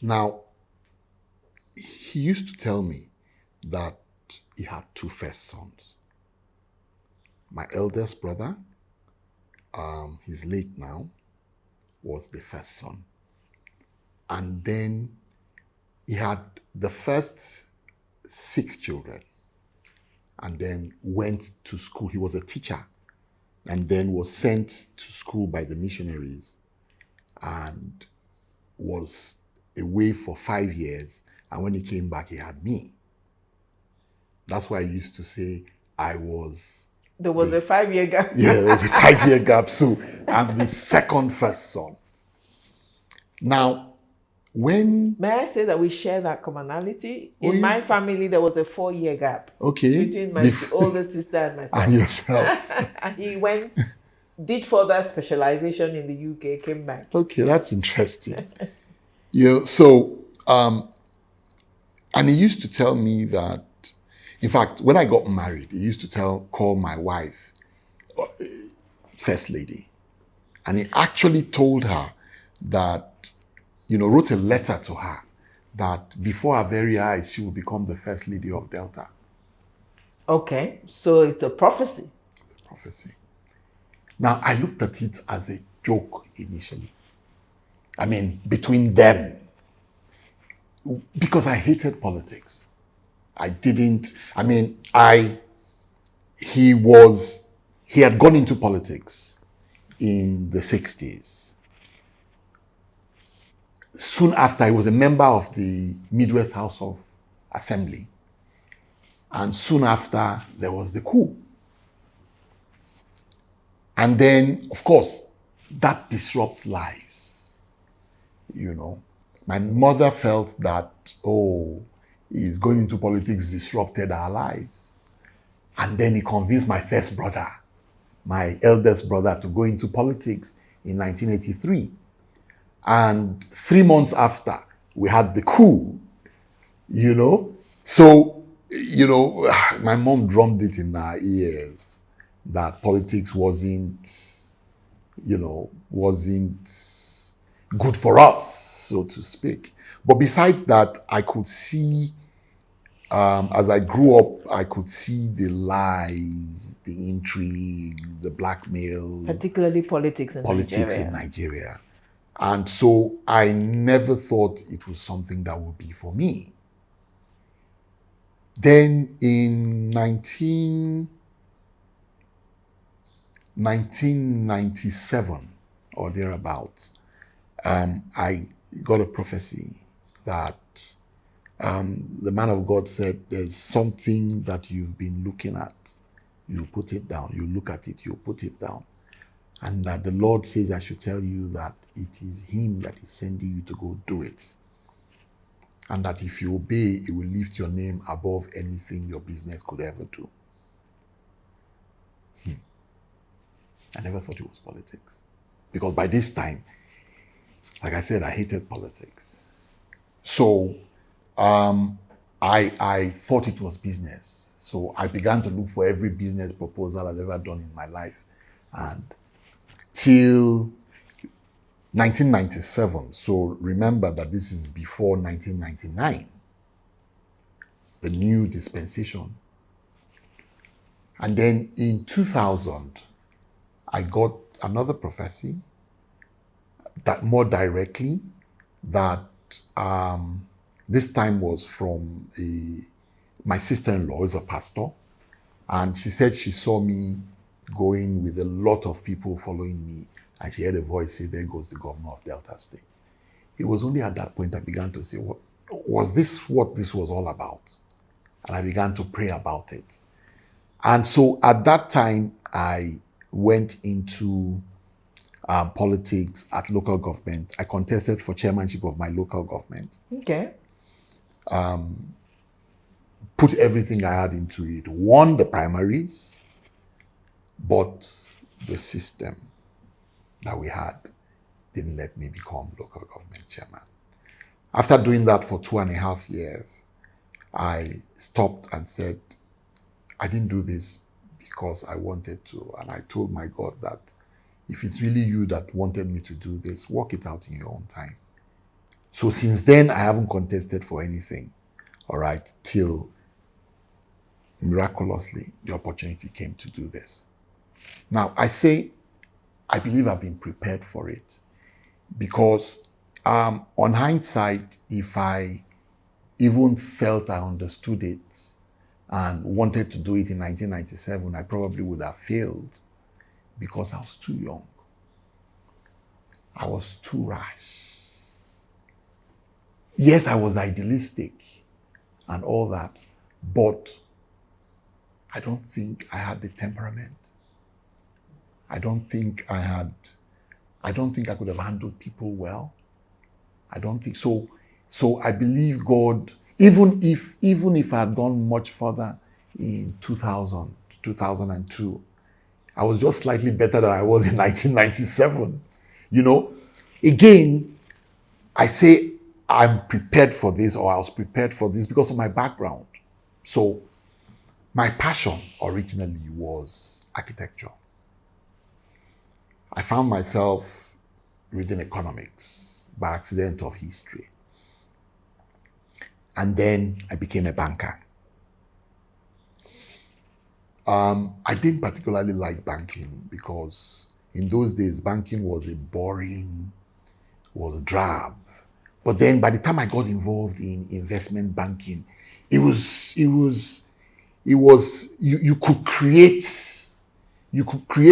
Now, he used to tell me that he had two first sons. My eldest brother, he's late now, was the first son. And then he had the first 6 children and then went to school. He was a teacher and then was sent to school by the missionaries and was away for 5 years. And when he came back, he had me. That's why I used to say there was a 5-year gap. Yeah, there was a 5-year gap. So I'm the second first son. Now, may I say that we share that commonality? In my family, there was a 4-year gap between my older sister and myself. And yourself. And he did further specialization in the UK, came back. Okay, that's interesting. And he used to tell me that, in fact, when I got married, he used to call my wife First Lady. And he actually told her that, wrote a letter to her that before her very eyes, she will become the First Lady of Delta. Okay, so it's a prophecy. It's a prophecy. Now, I looked at it as a joke initially. I mean, between them. Because I hated politics. He had gone into politics in the 60s. Soon after, he was a member of the Midwest House of Assembly. And soon after, there was the coup. And then, of course, that disrupts lives. My mother felt that, he's going into politics disrupted our lives. And then he convinced my first brother, my eldest brother, to go into politics in 1983. And 3 months after, we had the coup, So, my mom drummed it in our ears that politics wasn't good for us, so to speak. But besides that, I could see, as I grew up, I could see the lies, the intrigue, the blackmail. Particularly politics in Nigeria. And so I never thought it was something that would be for me. Then in 1997 or thereabouts, I got a prophecy that the man of God said, there's something that you've been looking at. You put it down. You look at it, you put it down. And that the Lord says I should tell you that it is him that is sending you to go do it. And that if you obey, it will lift your name above anything your business could ever do. I never thought it was politics. Because by this time, like I said, I hated politics. So I thought it was business. So I began to look for every business proposal I've ever done in my life. And till 1997, so remember that this is before 1999, the new dispensation. And then in 2000, I got another prophecy that more directly, that this time was from my sister-in-law, is a pastor, and she said she saw me going with a lot of people following me, and she heard a voice say, there goes the governor of Delta State. It was only at that point I began to say, was this what this was all about? And I began to pray about it. And so at that time, I went into politics at local government. I contested for chairmanship of my local government. Okay. Put everything I had into it. Won the primaries, but the system that we had didn't let me become local government chairman. After doing that for 2.5 years, I stopped and said, I didn't do this because I wanted to. And I told my God that if it's really you that wanted me to do this, work it out in your own time. So since then, I haven't contested for anything, all right, till miraculously the opportunity came to do this. Now, I say, I believe I've been prepared for it because on hindsight, if I even felt I understood it and wanted to do it in 1997, I probably would have failed because I was too young. I was too rash. Yes, I was idealistic and all that, but I don't think I had the temperament. I don't think I could have handled people well. I don't think so. So I believe God, even if I had gone much further in 2000, 2002, I was just slightly better than I was in 1997. You know, again, I say I'm prepared for this, or I was prepared for this because of my background. So my passion originally was architecture. I found myself reading economics by accident of history. And then I became a banker. I didn't particularly like banking because in those days, banking was was drab. But then by the time I got involved in investment banking, you could create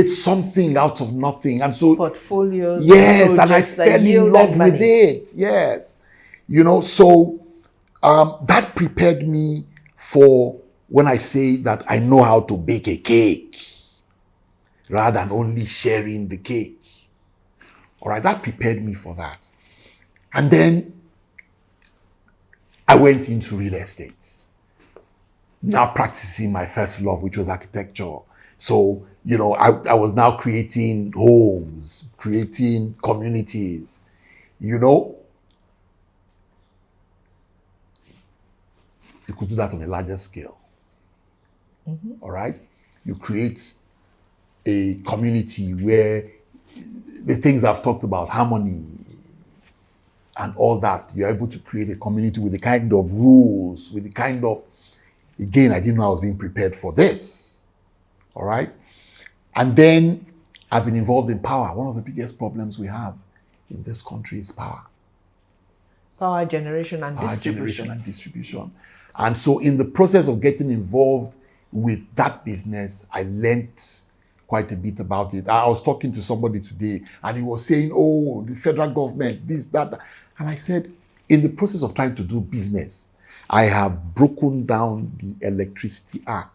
something out of nothing. And so portfolios. Yes, and I fell in love with it. Yes. You know, so that prepared me for when I say that I know how to bake a cake rather than only sharing the cake. All right, that prepared me for that. And then I went into real estate, now practicing my first love, which was architecture. So, you know, I was now creating homes, creating communities, you know. You could do that on a larger scale. Mm-hmm. All right? You create a community where the things I've talked about, harmony and all that, you're able to create a community with the kind of rules, with the kind of, again, I didn't know I was being prepared for this. All right? And then I've been involved in power. One of the biggest problems we have in this country is power. Power generation and distribution. And so in the process of getting involved with that business, I learned quite a bit about it. I was talking to somebody today and he was saying, oh, the federal government, this, that. And I said, in the process of trying to do business, I have broken down the Electricity Act.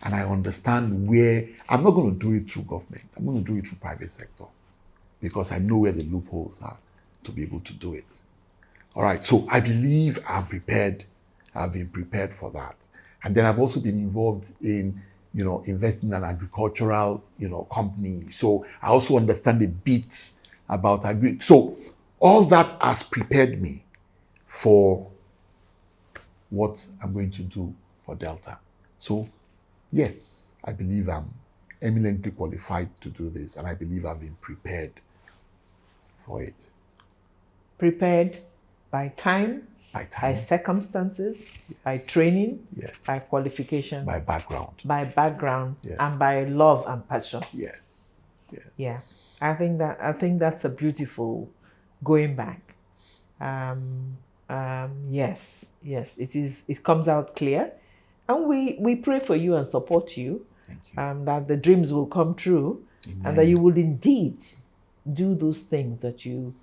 And I understand where, I'm not going to do it through government. I'm going to do it through private sector because I know where the loopholes are to be able to do it. All right, so I believe I'm prepared. I've been prepared for that. And then I've also been involved in, investing in an agricultural, company. So I also understand a bit about agri. So all that has prepared me for what I'm going to do for Delta. So yes, I believe I'm eminently qualified to do this, and I believe I've been prepared for it. Prepared by time, by circumstances, yes. By training, yes. By qualification, by background, yes. And by love and passion. Yes. Yes. Yeah, I think that's a beautiful going back. Yes, it is. It comes out clear, and we pray for you and support you. Thank you. That the dreams will come true. Amen. And that you will indeed do those things that you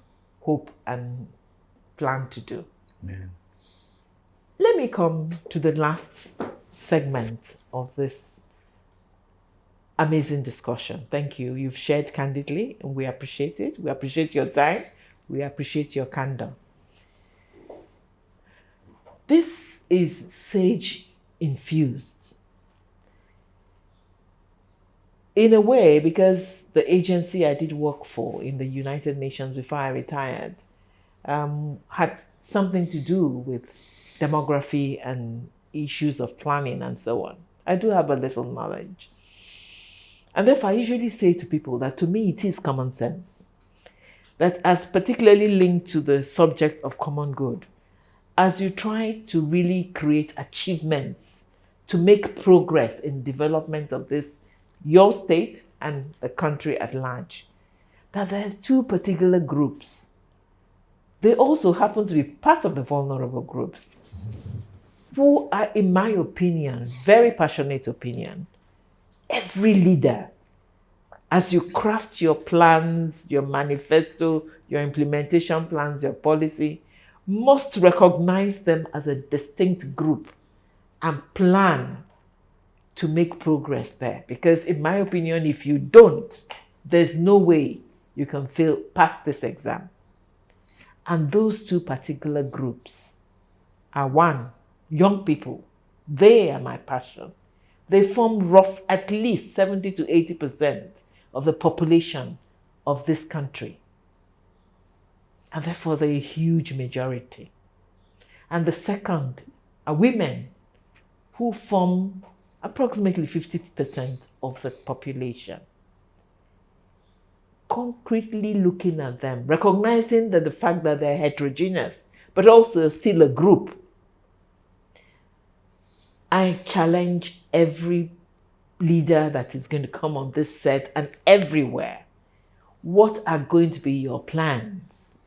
hope and plan to do. Amen. Let me come to the last segment of this amazing discussion. Thank you. You've shared candidly, and we appreciate it. We appreciate your time. We appreciate your candor. This is sage infused. In a way, because the agency I did work for in the United Nations before I retired had something to do with demography and issues of planning and so on. I do have a little knowledge. And therefore, I usually say to people that to me, it is common sense. That as particularly linked to the subject of common good, as you try to really create achievements, to make progress in development of this, your state and the country at large, that there are two particular groups. They also happen to be part of the vulnerable groups, who are, in my opinion, very passionate opinion, every leader, as you craft your plans, your manifesto, your implementation plans, your policy, must recognize them as a distinct group and plan to make progress there. Because in my opinion, if you don't, there's no way you can pass this exam. And those two particular groups are one, young people. They are my passion. They form at least 70 to 80% of the population of this country. And therefore, they're a huge majority. And the second are women, who form approximately 50% of the population. Concretely looking at them, recognizing that the fact that they're heterogeneous, but also still a group, I challenge every leader that is going to come on this set and everywhere. What are going to be your plans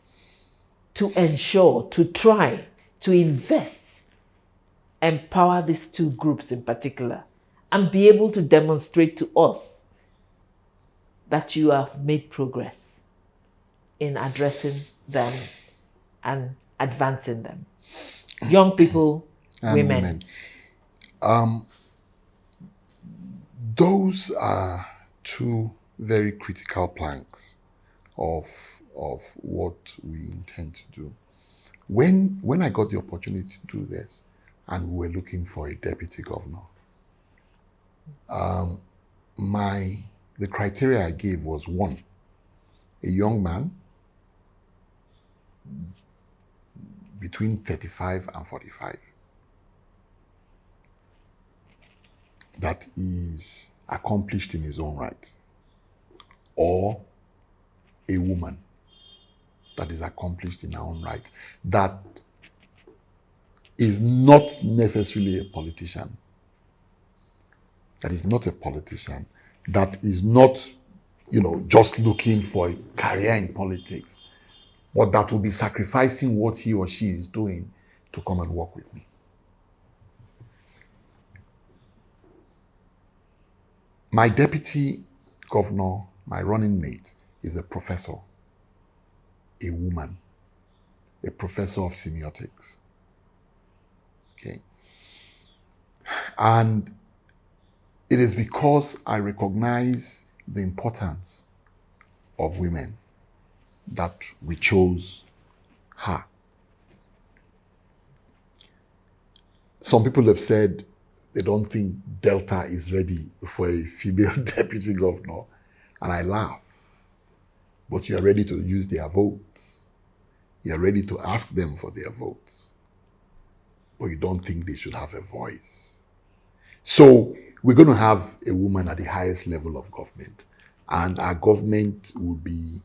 to ensure, to try, to invest, empower these two groups in particular, and be able to demonstrate to us that you have made progress in addressing them and advancing them? Young people, women. Those are two very critical planks of what we intend to do. When I got the opportunity to do this, and we were looking for a deputy governor, the criteria I gave was one, a young man between 35 and 45 that is accomplished in his own right, or a woman that is accomplished in her own right, that is not necessarily a politician, that is not just looking for a career in politics, but that will be sacrificing what he or she is doing to come and work with me. My deputy governor, my running mate, is a professor, a woman, a professor of semiotics. Okay. And it is because I recognize the importance of women that we chose her. Some people have said they don't think Delta is ready for a female deputy governor, and I laugh. But you're ready to use their votes. You're ready to ask them for their votes. But you don't think they should have a voice. So we're going to have a woman at the highest level of government. And our government will be,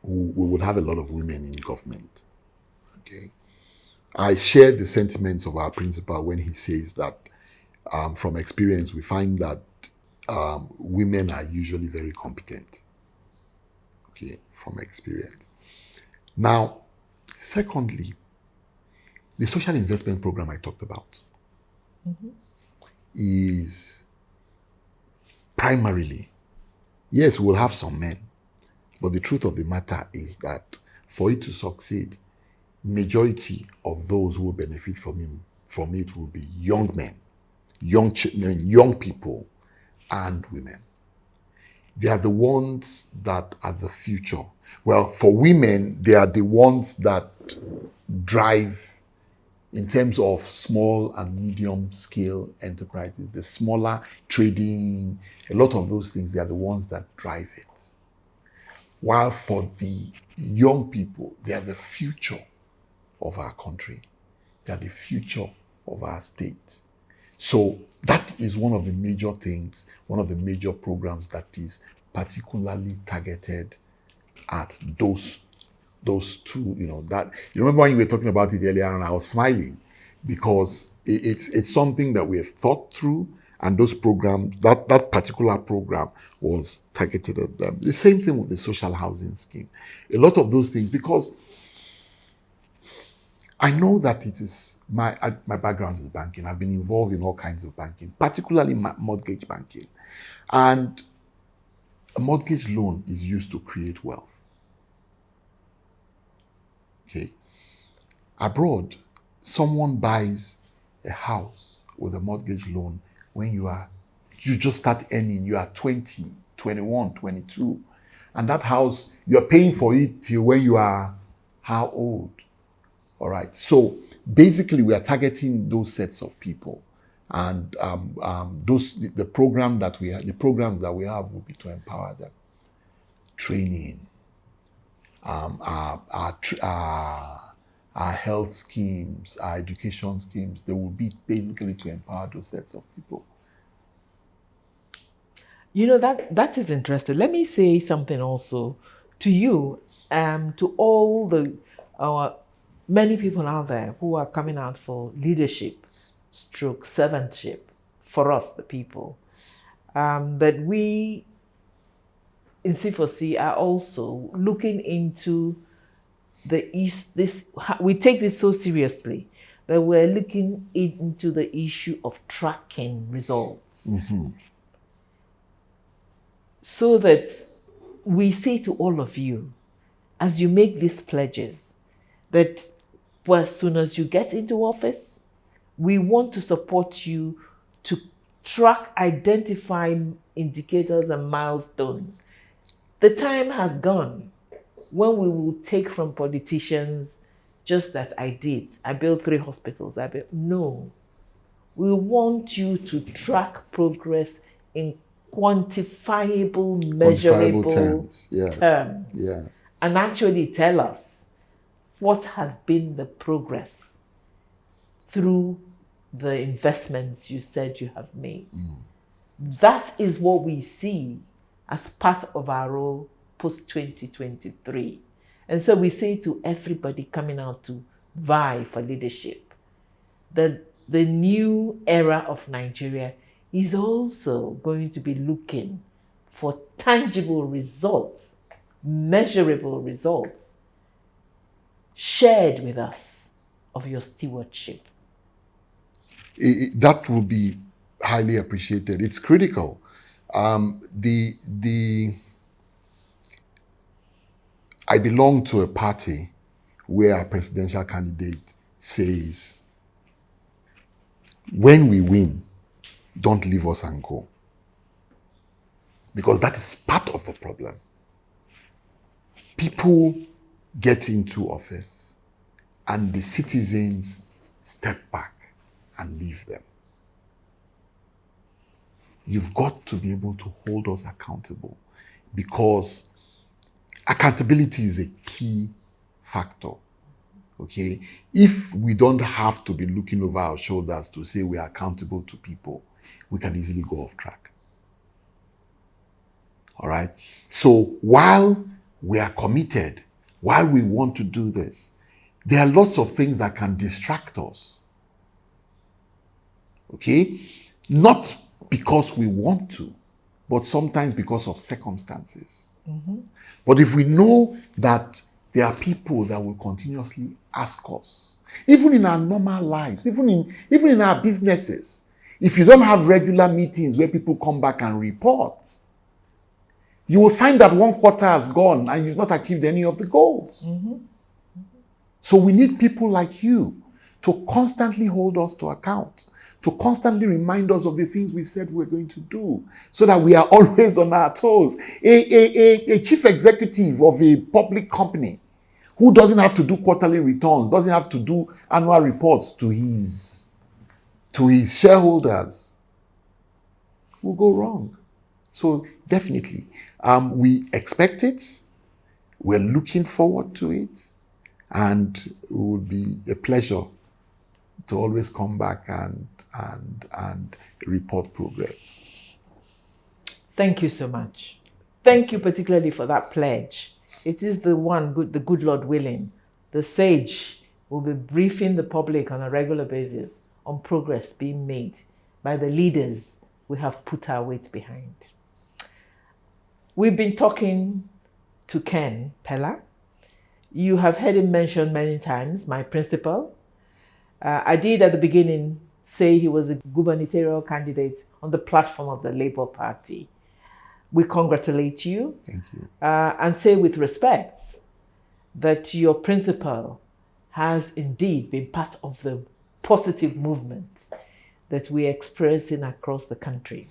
we will have a lot of women in government. Okay. I share the sentiments of our principal when he says that from experience, we find that women are usually very competent. Okay, from experience. Now, secondly, the social investment program I talked about is primarily, yes, we'll have some men, but the truth of the matter is that for it to succeed, majority of those who will benefit from it will be young men, young people, and women. They are the ones that are the future. Well, for women, they are the ones that drive in terms of small and medium scale enterprises, the smaller trading, a lot of those things, they are the ones that drive it. While for the young people, they are the future of our country. They are the future of our state. So that is one of the major things, one of the major programs that is particularly targeted at those two, that you remember when you were talking about it earlier and I was smiling because it's something that we have thought through, and those programs, that particular program was targeted at them. The same thing with the social housing scheme. A lot of those things, because I know that it is my background is banking. I've been involved in all kinds of banking, particularly mortgage banking. And a mortgage loan is used to create wealth. Okay. Abroad, someone buys a house with a mortgage loan when you just start earning, you are 20, 21, 22. And that house, you're paying for it till when you are how old? All right. So basically, we are targeting those sets of people, and the programs that we have will be to empower them. Training, our health schemes, our education schemes, they will be basically to empower those sets of people. That is interesting. Let me say something also to you, to all our many people out there who are coming out for leadership, stroke servantship, for us, the people, that we in C4C are also looking into we take this so seriously that we're looking into the issue of tracking results. Mm-hmm. So that we say to all of you, as you make these pledges, that as soon as you get into office, we want to support you to track, identify indicators and milestones. The time has gone when we will take from politicians just that I built 3 hospitals. No. We want you to track progress in quantifiable, measurable terms. Yes. And actually tell us what has been the progress through the investments you said you have made. That is what we see as part of our role post-2023. And so we say to everybody coming out to vie for leadership that the new era of Nigeria is also going to be looking for tangible results, measurable results, shared with us of your stewardship. That will be highly appreciated. It's critical. I belong to a party where a presidential candidate says, when we win, don't leave us and go. Because that is part of the problem. People get into office and the citizens step back and leave them. You've got to be able to hold us accountable, because accountability is a key factor. Okay? If we don't have to be looking over our shoulders to say we are accountable to people, we can easily go off track. All right? So while we are committed, while we want to do this, there are lots of things that can distract us. Okay? Not because we want to, but sometimes because of circumstances. Mm-hmm. But if we know that there are people that will continuously ask us, even in our normal lives, even in our businesses, if you don't have regular meetings where people come back and report, you will find that one quarter has gone and you've not achieved any of the goals. Mm-hmm. So we need people like you to constantly hold us to account, to constantly remind us of the things we said we're going to do, so that we are always on our toes. A chief executive of a public company who doesn't have to do quarterly returns, doesn't have to do annual reports to his shareholders, will go wrong. So definitely, we expect it, we're looking forward to it, and it would be a pleasure to always come back and report progress. Thank you so much. Thank you particularly for that pledge. It is the good Lord willing, the sage will be briefing the public on a regular basis on progress being made by the leaders we have put our weight behind. We've been talking to Ken Pela. You have heard him mention many times, my principal. I did at the beginning say he was a gubernatorial candidate on the platform of the Labour Party. We congratulate you. Thank you. And say with respect that your principal has indeed been part of the positive movement that we're experiencing across the country.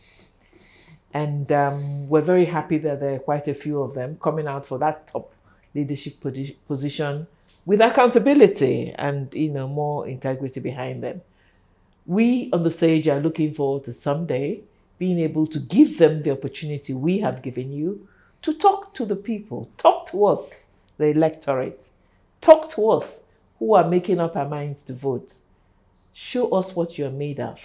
And we're very happy that there are quite a few of them coming out for that top leadership position with accountability and more integrity behind them. We on the Sage are looking forward to someday being able to give them the opportunity we have given you to talk to the people, talk to us, the electorate, talk to us who are making up our minds to vote. Show us what you're made of.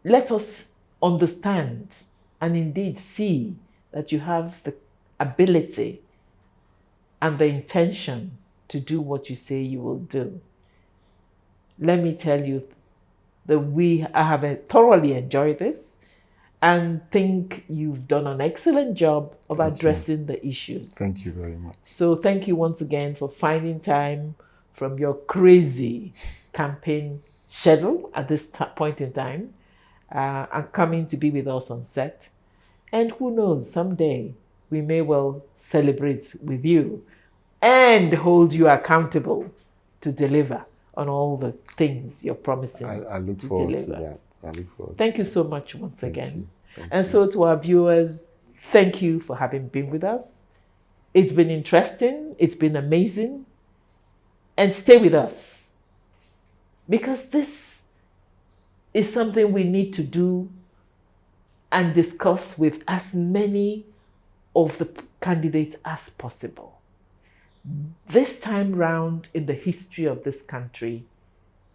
Let us understand and indeed see that you have the ability and the intention to do what you say you will do. Let me tell you that I have thoroughly enjoyed this and think you've done an excellent job of addressing the issues. Thank you very much. So thank you once again for finding time from your crazy campaign schedule at this point in time and coming to be with us on set. And who knows, someday we may well celebrate with you and hold you accountable to deliver on all the things you're promising. I look forward to that. I look forward. Thank you so much once again. Thank and you. So to our viewers, thank you for having been with us. It's been interesting. It's been amazing. And stay with us, because this is something we need to do and discuss with as many of the candidates as possible. This time round in the history of this country,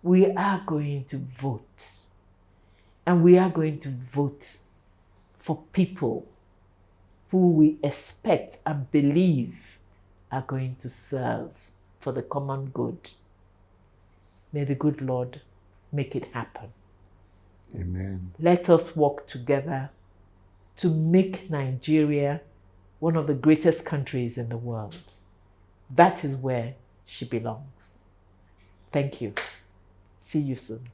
we are going to vote. And we are going to vote for people who we expect and believe are going to serve for the common good. May the good Lord make it happen. Amen. Let us work together to make Nigeria one of the greatest countries in the world. That is where she belongs. Thank you. See you soon.